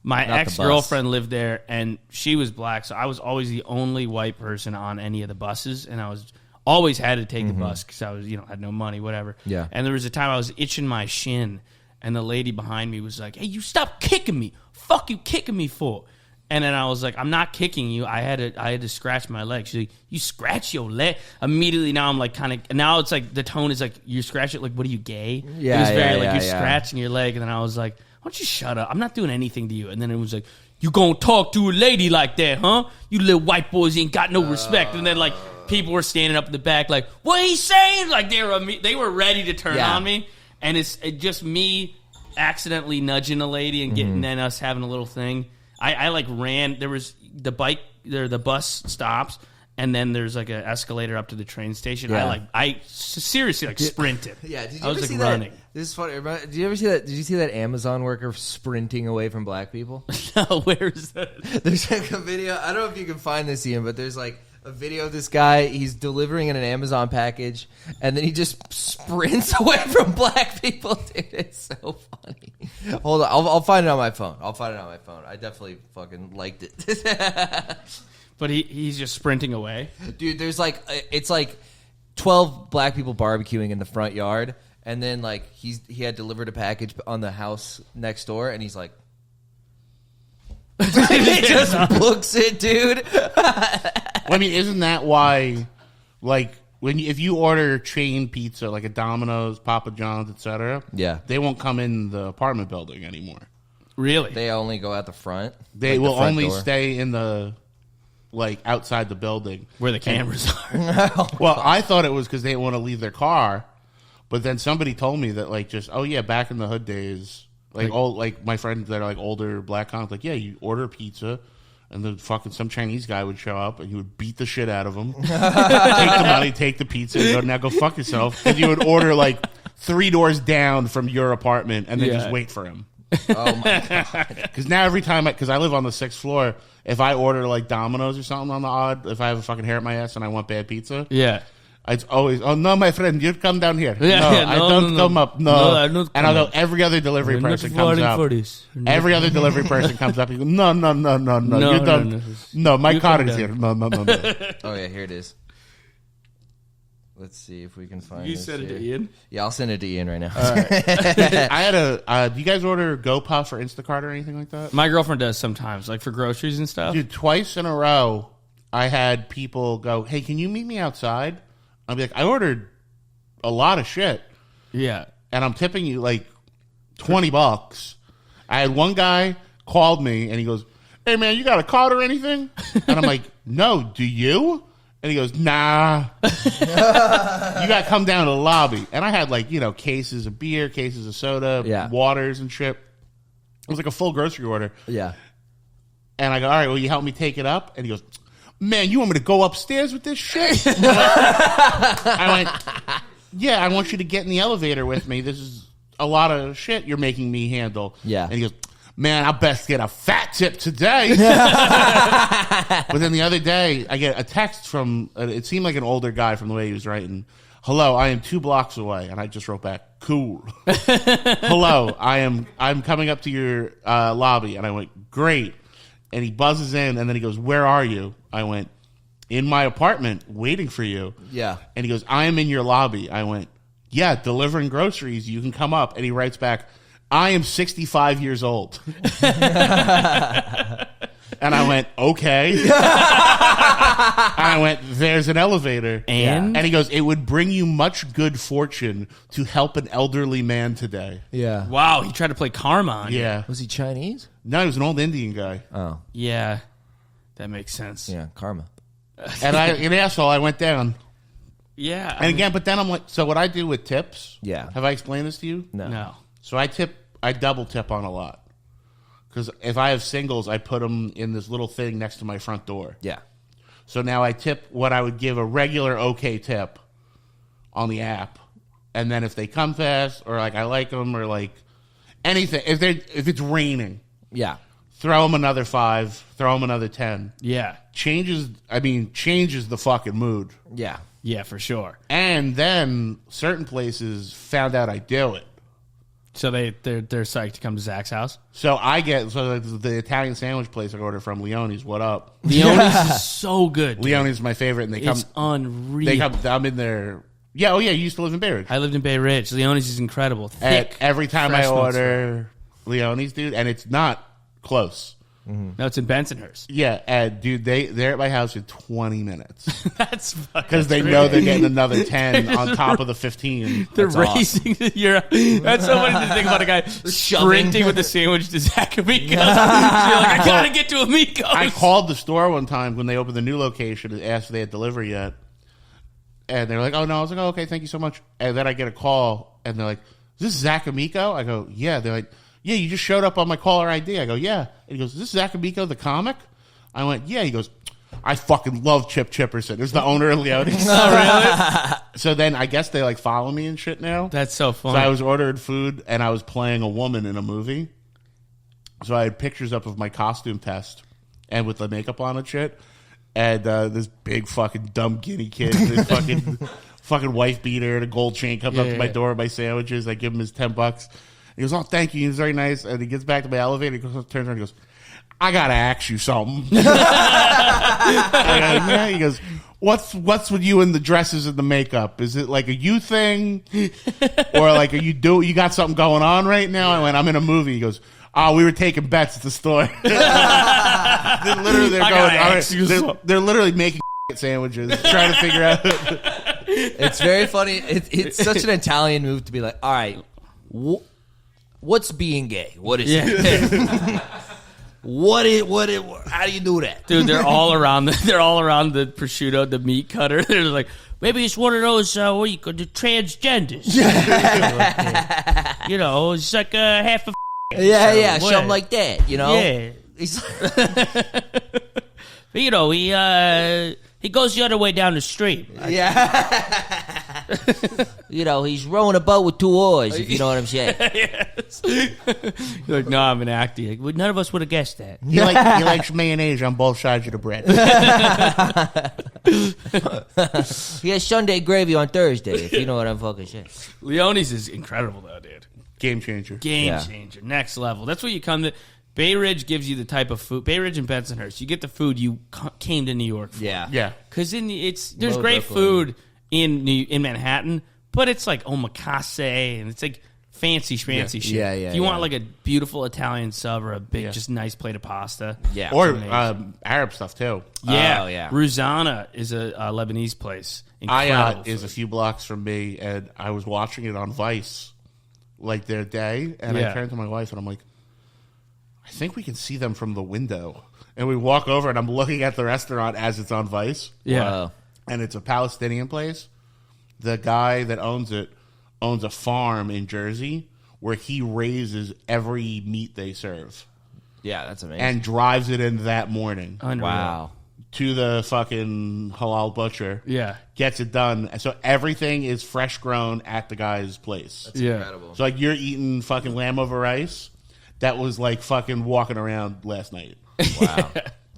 my Not the ex-girlfriend lived there, and she was black, so I was always the only white person on any of the buses, and I was always had to take the bus because I was, had no money, whatever. Yeah. And there was a time I was itching my shin, and the lady behind me was like, "Hey, you stop kicking me! Fuck you kicking me for?" And then I was like, "I'm not kicking you. I had to scratch my leg." She's like, "You scratch your leg?" Immediately now I'm like now it's like the tone is like, you scratch it like, what are you, gay? Yeah, it was very yeah, like yeah, you're scratching your leg, and then I was like, why don't you shut up? I'm not doing anything to you. And then it was like, you gonna talk to a lady like that, huh? You little white boys ain't got no respect. And then like people were standing up in the back like, what he saying? Like they were ready to turn on me. And it's just me accidentally nudging a lady and getting then us having a little thing. I like ran. There was the bike the bus stops, and then there's like an escalator up to the train station. Yeah. I seriously sprinted. Yeah, did you I was ever like see running. that? This is funny. Did you ever see that? Did you see that Amazon worker sprinting away from black people? No, where is that? There's like a video. I don't know if you can find this, Ian, but there's like a video of this guy. He's delivering in an Amazon package, and then he just sprints away from black people. Dude, it's so funny. Hold on, I'll find it on my phone. I definitely fucking liked it. But he's just sprinting away. Dude, there's like it's like 12 black people barbecuing in the front yard, and then like he had delivered a package on the house next door, and he's like, he just books it, dude. I mean, isn't that why, like, if you order chain pizza, like a Domino's, Papa John's, etc., Yeah. they won't come in the apartment building anymore. Really? They only go out the front. They like the will front only door. stay in the, like, outside the building. Where the cameras are. Well, I thought it was because they didn't want to leave their car, but then somebody told me that, like, just, oh, yeah, back in the hood days, like my friends that are, like, older black cons, like, yeah, you order pizza, and then fucking some Chinese guy would show up, and you would beat the shit out of him, take the money, take the pizza, and go, now go fuck yourself. And you would order, like, 3 doors down from your apartment, and then just wait for him. Oh my god! Because now every time, because I live on the 6th floor, if I order like Domino's or something on the odd, if I have a fucking hair at my ass and I want bad pizza, Yeah. it's always, oh no, my friend, you come down here. Yeah, no, yeah, I no, don't no, come no. up. No, No, I don't and I'll come go. up. Every other delivery person comes up. Every other delivery person comes up. You go, no, No, you don't. no. No, my You car come is down. here. No. Oh yeah, here it is. Let's see if we can find. You this said it here. to Ian? Yeah, I'll send it to Ian right now. I had a. Do you guys order GoPuff or Instacart or anything like that? My girlfriend does sometimes, like for groceries and stuff. Dude, twice in a row, I had people go, "Hey, can you meet me outside?" I'll be like, "I ordered a lot of shit, Yeah. and I'm tipping you like $20." I had one guy called me, and he goes, "Hey, man, you got a card or anything?" And I'm like, "No, do you?" And he goes, "Nah." You got to come down to the lobby. And I had like, cases of beer, cases of soda, Yeah. waters and shit. It was like a full grocery order. Yeah. And I go, "All right, will you help me take it up?" And he goes, "Man, you want me to go upstairs with this shit?" I went, "Yeah, I want you to get in the elevator with me. This is a lot of shit you're making me handle." Yeah. And he goes, "Man, I best get a fat tip today." But then the other day, I get a text from, it seemed like an older guy from the way he was writing, "Hello, I am 2 blocks away." And I just wrote back, "Cool." "Hello, I'm coming up to your lobby." And I went, "Great." And he buzzes in, and then he goes, "Where are you?" I went, "In my apartment, waiting for you." Yeah. And he goes, "I am in your lobby." I went, "Yeah, delivering groceries. You can come up." And he writes back, "I am 65 years old." And I went, "Okay." And I went, "There's an elevator." And? And he goes, "It would bring you much good fortune to help an elderly man today." Yeah. Wow, he tried to play karma on you. Yeah. Was he Chinese? No, he was an old Indian guy. Oh. Yeah. That makes sense. Yeah, karma. And an asshole, I went down. Yeah. And again, but then I'm like, so what I do with tips, Yeah. have I explained this to you? No. No. So I double tip on a lot. Because if I have singles, I put them in this little thing next to my front door. Yeah. So now I tip what I would give a regular okay tip on the app. And then if they come fast, or like I like them, or like anything, if it's raining, Yeah. throw them another 5, throw them another 10. Yeah. Changes the fucking mood. Yeah. Yeah, for sure. And then certain places found out I do it. So they're psyched to come to Zach's house. So the Italian sandwich place I ordered from, Leone's. What up? Leone's is so good. Dude. Leone's my favorite, and they come. It's unreal. They come. I'm in there. Yeah. Oh yeah. You used to live in Bay Ridge. I lived in Bay Ridge. Leone's is incredible. And Thick. every time I fresh milk order Leone's, dude, and it's not close. No, it's in Bensonhurst. Yeah, and dude, they're at my house in 20 minutes That's fucking because they know they're getting another 10 on top of the 15. They're That's racing. That's so funny to think about a guy sprinting with a sandwich to Zac Amico. You're like, I gotta get to Amico's. I called the store one time when they opened the new location and asked if they had delivery yet. And they're like, "Oh, no." I was like, "Oh, okay, thank you so much." And then I get a call, and they're like, "Is this Zac Amico?" I go, "Yeah." They're like, "Yeah, you just showed up on my caller ID." I go, "Yeah." And he goes, "Is this Zac Amico, the comic?" I went, "Yeah." He goes, I fucking love Chip Chipperson. Who's the owner of Leone's. Oh, really? So then I guess they like follow me and shit now. That's so funny. So I was ordering food and I was playing a woman in a movie. So I had pictures up of my costume test and with the makeup on and shit. And this big fucking dumb guinea kid, this fucking wife beater and a gold chain comes up to my door with my sandwiches. I give him his $10. He goes, "Oh, thank you." He's very nice. And he gets back to my elevator. He goes, turns around and goes, "I gotta ask you something." I go, "Yeah." He goes, What's with you and the dresses and the makeup? Is it like a you thing, or like you got something going on right now? I went, "I'm in a movie." He goes, "Oh, we were taking bets at the store." They're literally making sandwiches, trying to figure out. It's very funny. It's such an Italian move to be like, "All right, what's being gay? What is it? How do you do that?" Dude, they're all around the prosciutto, the meat cutter. They're like, maybe it's one of those what do you call the transgenders. You know, it's like half a yeah, something like that. You know, yeah. But, you know, he goes the other way down the street. Yeah. You know, he's rowing a boat with 2 oars, if you know what I'm saying. Yes. You're like, "No, I'm an actor." Like, well, none of us would have guessed that. He likes mayonnaise on both sides of the bread. He has Sunday gravy on Thursday, if you know what I'm fucking saying. Leone's is incredible, though, dude. Game changer. Game changer. Next level. That's what you come to. Bay Ridge gives you the type of food. Bay Ridge and Bensonhurst. You get the food you came to New York for. Yeah. Because there's great food in Manhattan, but it's like omakase and it's like fancy schmancy shit. Yeah, if you want like a beautiful Italian sub or a big, just nice plate of pasta. Yeah. Or Arab stuff too. Yeah. Oh, yeah. Ruzana is a Lebanese place. Ayat is a few blocks from me, and I was watching it on Vice like their day, and I turned to my wife and I'm like, "I think we can see them from the window." And we walk over, and I'm looking at the restaurant as it's on Vice. Yeah. Wow. And it's a Palestinian place. The guy that owns it owns a farm in Jersey where he raises every meat they serve. Yeah, that's amazing. And drives it in that morning. Unreal. Wow. To the fucking halal butcher. Yeah. Gets it done. So everything is fresh grown at the guy's place. That's incredible. So like you're eating fucking lamb over rice that was like fucking walking around last night. Wow.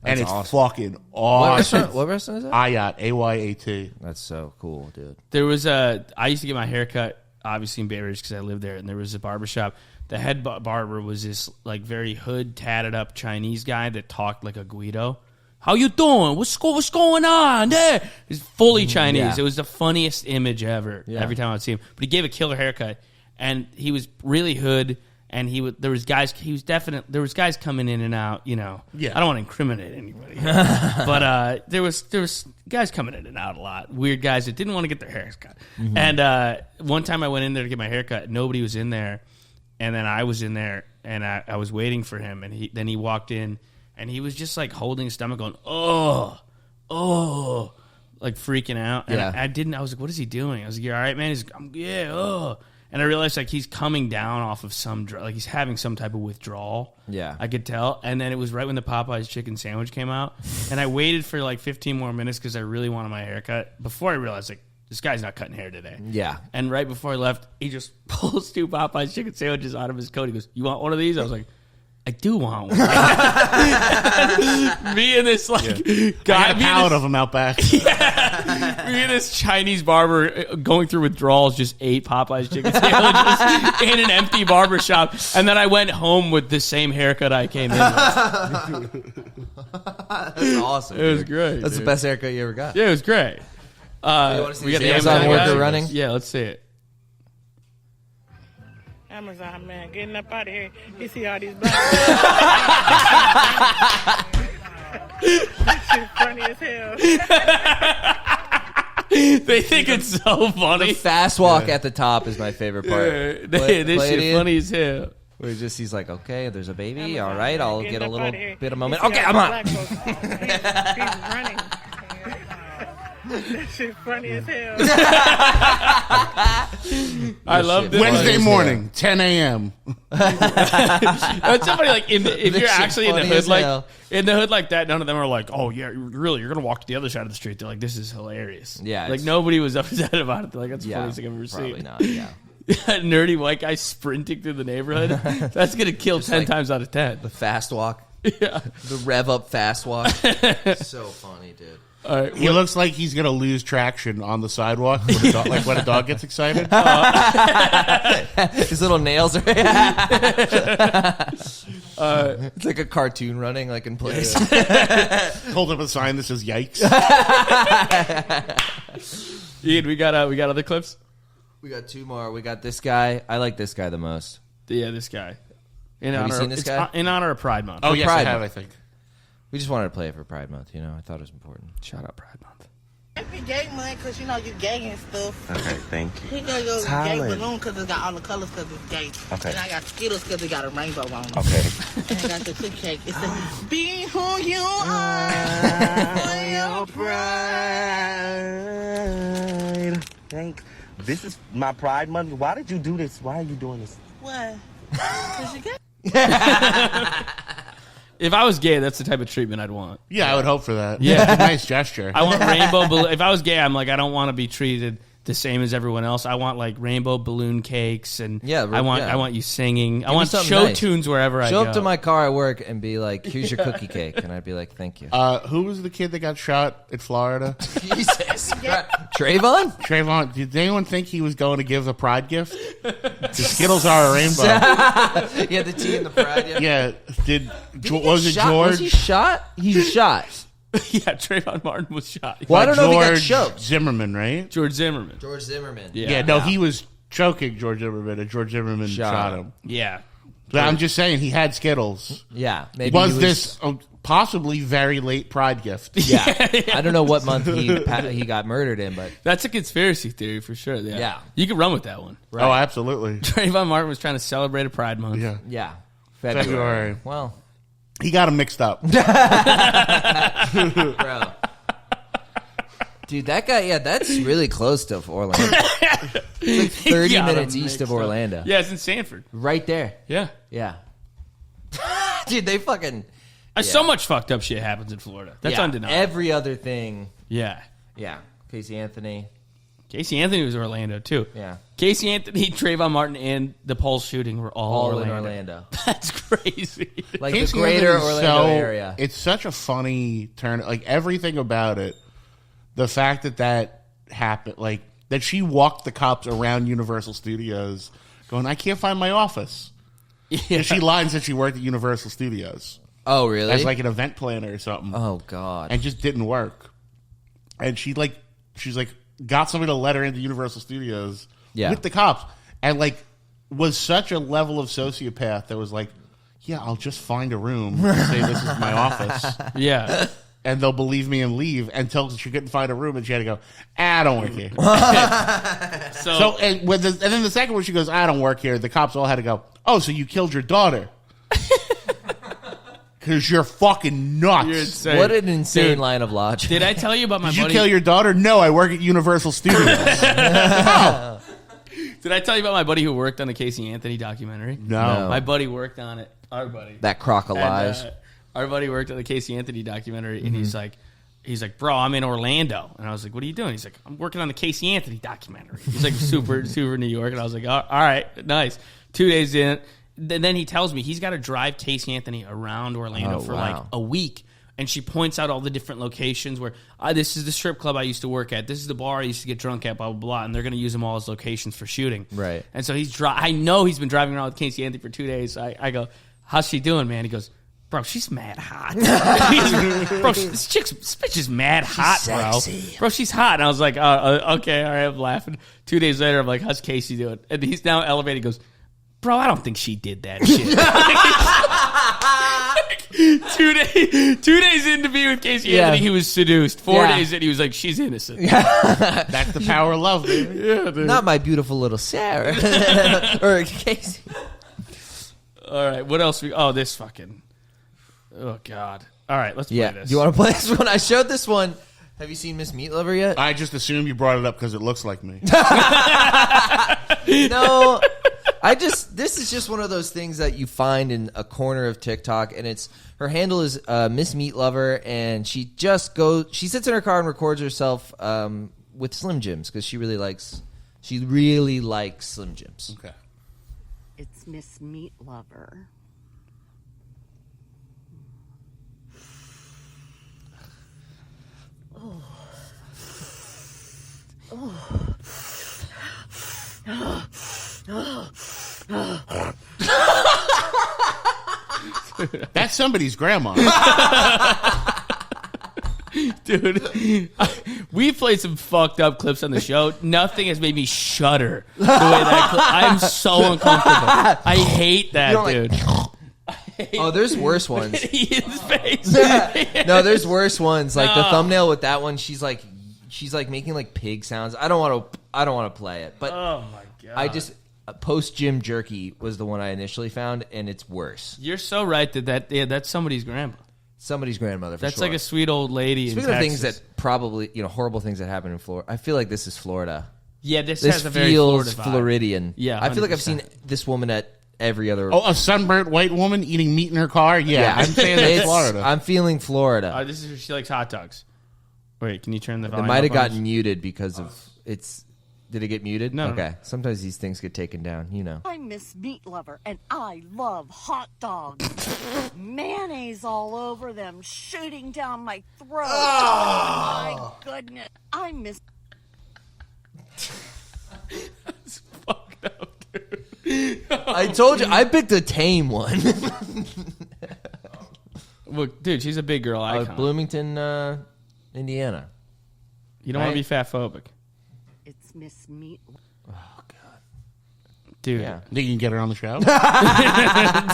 And it's awesome. fucking awesome. What restaurant is that? Ayat, Ayat. That's so cool, dude. There was I used to get my hair cut, obviously in Bay Ridge because I lived there, and there was a barbershop. The head barber was this like very hood, tatted up Chinese guy that talked like a Guido. "How you doing? What's going on there?" He's fully Chinese. Yeah. It was the funniest image ever. Yeah. Every time I'd see him, but he gave a killer haircut, and he was really hood. And there was guys coming in and out, you know. Yeah. I don't want to incriminate anybody. But there was guys coming in and out a lot. Weird guys that didn't want to get their hair cut. Mm-hmm. And one time I went in there to get my hair cut. Nobody was in there. And then I was in there and I was waiting for him. And then he walked in and he was just like holding his stomach going, oh, like freaking out. And I was like, "What is he doing?" I was like, "You all right, man?" He's like, "Yeah, oh." And I realized like he's coming down off of some like he's having some type of withdrawal. Yeah, I could tell. And then it was right when the Popeyes chicken sandwich came out, and I waited for like 15 more minutes because I really wanted my haircut. Before I realized like this guy's not cutting hair today. Yeah. And right before I left, he just pulls 2 Popeyes chicken sandwiches out of his coat. He goes, "You want one of these?" I was like, "I do want one." Me and this like guy, I got a pallet of them out back. Me and this Chinese barber going through withdrawals just ate Popeye's chicken sandwiches in an empty barber shop, and then I went home with the same haircut I came in with. That's awesome. It was great. That's dude. the best haircut you ever got. Yeah, it was great. You want to see We got the Amazon Amazon worker guy? running? Yeah, let's see it. Amazon man, getting up out of here. You see all these black shit funny as hell. They think it's so funny. The fast walk at the top is my favorite part. This Play it shit in. funny as hell. Where he's like, "Okay, there's a baby. Amazon All right, man, I'll getting get a up little outta here. bit of You moment. see Okay, all I'm these on." black folks. He's running. That shit funny as hell. I love this. Wednesday morning, 10 a.m. That's somebody like if This you're shit's actually in the funny hood as like hell. in the hood like that, none of them are like, oh yeah, really, you're gonna walk to the other side of the street. They're like, this is hilarious. Yeah, like it's- nobody was upset about it. They're like, that's the Yeah, funniest thing I've ever probably seen. not. Yeah, Nerdy white guy sprinting through the neighborhood. That's gonna kill 10 like- times out of 10. the fast walk, Yeah. the rev up fast walk. So funny, dude. All right. He looks like he's gonna lose traction on the sidewalk, like when a dog gets excited. His little nails are. It's like a cartoon running, like in place. Hold up a sign that says "Yikes." Ian, we got other clips. We got two more. We got this guy. I like this guy the most. Yeah, this guy. Have you seen this guy? In honor of Pride Month. Oh yes, Pride I have. Month. I think. We just wanted to play it for Pride Month. You know, I thought it was important. Shout out Pride Month. Happy gay month, because you know you gay and stuff. Okay, thank you. He got your gay Talent. balloon because it's got all the colors because it's gay. Okay. And I got Skittles because it got a rainbow on it. Okay. And I got the Kit Cake. It says, be who you are for your Pride. Thanks. This is my Pride Month. Why did you do this? Why are you doing this? What? Because you gay. If I was gay, that's the type of treatment I'd want. Yeah, I would hope for that. Yeah. It's a nice gesture. I want rainbow balloon. If I was gay, I'm like, I don't want to be treated the same as everyone else. I want like rainbow balloon cakes, and Yeah, I want yeah. I want you singing. I me want something show nice. tunes wherever I Show go. up to my car at work and be like, "Here's your cookie cake," and I'd be like, "Thank you." Who was the kid that got shot in Florida? Jesus, Trayvon. Trayvon. Did anyone think he was going to give a pride gift? The Skittles are a rainbow. Yeah, the tea and the pride. Yeah. Yeah. Did Did he was get it shot? George? Was he shot? He's shot. Yeah, Trayvon Martin was shot. Well, I don't know if he got George choked. Zimmerman, right? George Zimmerman. George Zimmerman. Yeah. Yeah, he was choking George Zimmerman, and George Zimmerman shot him. Yeah. But I'm just saying, he had Skittles. Yeah. Maybe Was he this a possibly very late pride gift? Yeah. I don't know what month he got murdered in, but That's a conspiracy theory for sure. Yeah. Yeah. You could run with that one. Right. Oh, absolutely. Trayvon Martin was trying to celebrate a Pride Month. Yeah. yeah, February. Well, He got them mixed up. bro. Dude, that guy, yeah, that's really close to Orlando. It's like 30 got 'em minutes east mixed of up. Orlando. Yeah, it's in Sanford. Right there. Yeah. Yeah. Dude, they fucking... So much fucked up shit happens in Florida. That's yeah, undeniable. every other thing. Yeah. Yeah. Casey Anthony. Casey Anthony was Orlando, too. Yeah. Casey Anthony, Trayvon Martin, and the Pulse shooting were all All in Orlando. Orlando. That's crazy. Like Casey the greater Anthony's Orlando area. It's such a funny turn. Like, everything about it, the fact that happened, like, that she walked the cops around Universal Studios going, I can't find my office. Yeah. She lied and said she worked at Universal Studios Oh, really? as, like, an event planner or something. Oh, God. And just didn't work. And she's like, got somebody to let her into Universal Studios Yeah. with the cops, and like was such a level of sociopath that was like, yeah, I'll just find a room and say this is my office, Yeah. and they'll believe me and leave until she couldn't find a room, and she had to go, I don't work here. So and then the second one she goes, I don't work here. The cops all had to go, oh, so you killed your daughter. Because you're fucking nuts. You're insane. What an insane Dude, line of logic. Did I tell you about my Did you buddy? kill your daughter? No, I work at Universal Studios. Did I tell you about my buddy who worked on the Casey Anthony documentary? No. My buddy worked on it. Our buddy. That crock of And, lies. our buddy worked on the Casey Anthony documentary, and he's like, bro, I'm in Orlando. And I was like, what are you doing? He's like, I'm working on the Casey Anthony documentary. He's like, super New York. And I was like, all right, nice. 2 days in. Then he tells me he's got to drive Casey Anthony around Orlando Oh, for wow. like a week. And she points out all the different locations where this is the strip club I used to work at. This is the bar I used to get drunk at, blah, blah, blah. And they're going to use them all as locations for shooting. Right. And so I know he's been driving around with Casey Anthony for 2 days. So I go, how's she doing, man? He goes, bro, she's mad hot. Bro, this bitch is mad hot, bro. Bro, she's hot. And I was like, okay, all right, I'm laughing. 2 days later, I'm like, how's Casey doing? And he's now elevated. He goes, bro, I don't think she did that shit. 2 days into being with Casey Yeah. Anthony, he was seduced. 4 Yeah. days in, he was like, she's innocent. That's the power of love, baby. Yeah, dude. Not my beautiful little Sarah. Or Casey. All right, what else? This fucking... Oh, God. All right, let's play Yeah. this. Do you want to play this one? I showed this one Have you seen Miss Meat Lover yet? I just assumed you brought it up because it looks like me. No. This is just one of those things that you find in a corner of TikTok, and her handle is Miss Meat Lover, and she sits in her car and records herself with Slim Jims because she really likes Slim Jims. Okay. It's Miss Meat Lover. That's somebody's grandma. Dude, we played some fucked up clips on the show. Nothing has made me shudder the way that I'm so uncomfortable. I hate that, dude. Oh, there's worse ones. His face. No, there's worse ones. Like the thumbnail with that one, she's like making like pig sounds. I don't want to play it, but Oh my god. I just post gym jerky was the one I initially found, and it's worse. You're so right that's somebody's grandma. Somebody's grandmother. For That's sure. like a sweet old lady. Speaking in of things Texas. that probably horrible things that happen in Florida, I feel like this is Florida. Yeah, this This has a very feels Florida vibe. Floridian. Yeah, I feel like I've 100%. seen this woman at every other. Oh, a sunburnt white woman eating meat in her car? Yeah, I'm saying that's Florida. I'm feeling Florida. This is she likes hot dogs. Wait, can you turn the It volume might have up on gotten this? muted because of it's. Did it get muted? No. Okay. Sometimes these things get taken down. You know. I'm Miss Meat Lover, and I love hot dogs. Mayonnaise all over them, shooting down my throat. Oh, my goodness. I'm Miss... It's fucked up, dude. I told you I picked a tame one. Look, dude, she's a big girl icon. Bloomington, Indiana. You don't want to be fat phobic. It's Miss Meat... Dude. Yeah. Think you can get her on the show?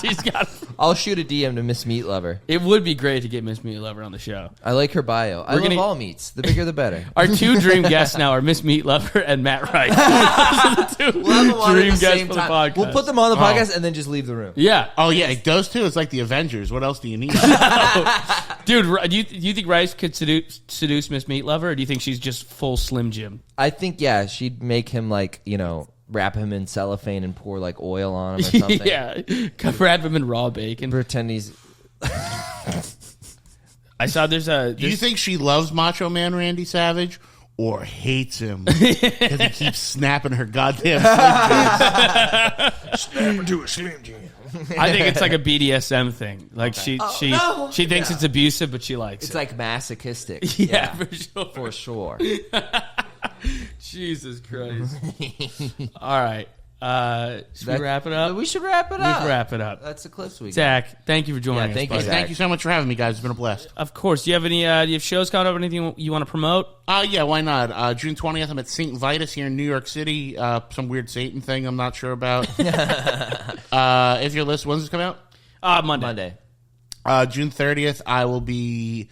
She's got. I'll shoot a DM to Miss Meat Lover. It would be great to get Miss Meat Lover on the show. I like her bio. I love all meats. The bigger, the better. Our two dream guests now are Miss Meat Lover and Matt Wright. Those are the two We'll have them on at dream the guests same for the time. podcast. We'll put them on the podcast and then just leave the room. Yeah. Oh, yeah, it does too. It's like the Avengers. What else do you need? Dude, do you think Rice could seduce Miss Meat Lover, or do you think she's just full Slim Jim? I think, yeah, she'd make him wrap him in cellophane and pour like oil on him or something. Yeah. Wrap him in raw bacon. Pretend he's. I saw there's a. Do you think she loves Macho Man Randy Savage or hates him because he keeps snapping her goddamn Snap into a Slim Jim. I think it's like a BDSM thing. Like she thinks it's abusive, but she likes It's it. like masochistic. Yeah, for sure. For sure. Jesus Christ. All right. Should we wrap it up? We should wrap it We up. can wrap it up. That's the clips we got. Zach, thank you for joining us. thank you, buddy. Zach. Thank you so much for having me, guys. It's been a blast. Of course. Do you have any do you have shows coming up? Anything you want to promote? Yeah, why not? June 20th, I'm at St. Vitus here in New York City. Some weird Satan thing I'm not sure about. If you're listening, when's this come out? Monday. June 30th, I will be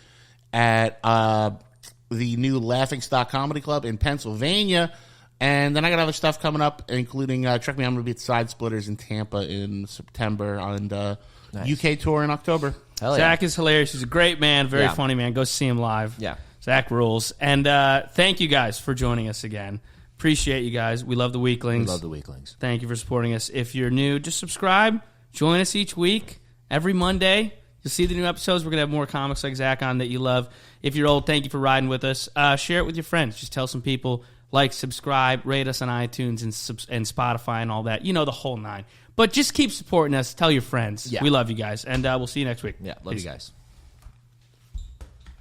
at the new Laughingstock Comedy Club in Pennsylvania. And then I got other stuff coming up, including Check Me, I'm going to be at Side Splitters in Tampa in September and UK tour in October. Hell yeah. Zach is hilarious. He's a great man, very funny man. Go see him live. Yeah. Zach rules. And thank you guys for joining us again. Appreciate you guys. We love the Weaklings. We love the Weaklings. Thank you for supporting us. If you're new, just subscribe. Join us each week. Every Monday, you'll see the new episodes. We're going to have more comics like Zach on that you love. If you're old, thank you for riding with us. Share it with your friends. Just tell some people. Like, subscribe, rate us on iTunes and Spotify and all that. You know, the whole nine. But just keep supporting us. Tell your friends. Yeah. We love you guys. And we'll see you next week. Yeah, love Peace. you guys.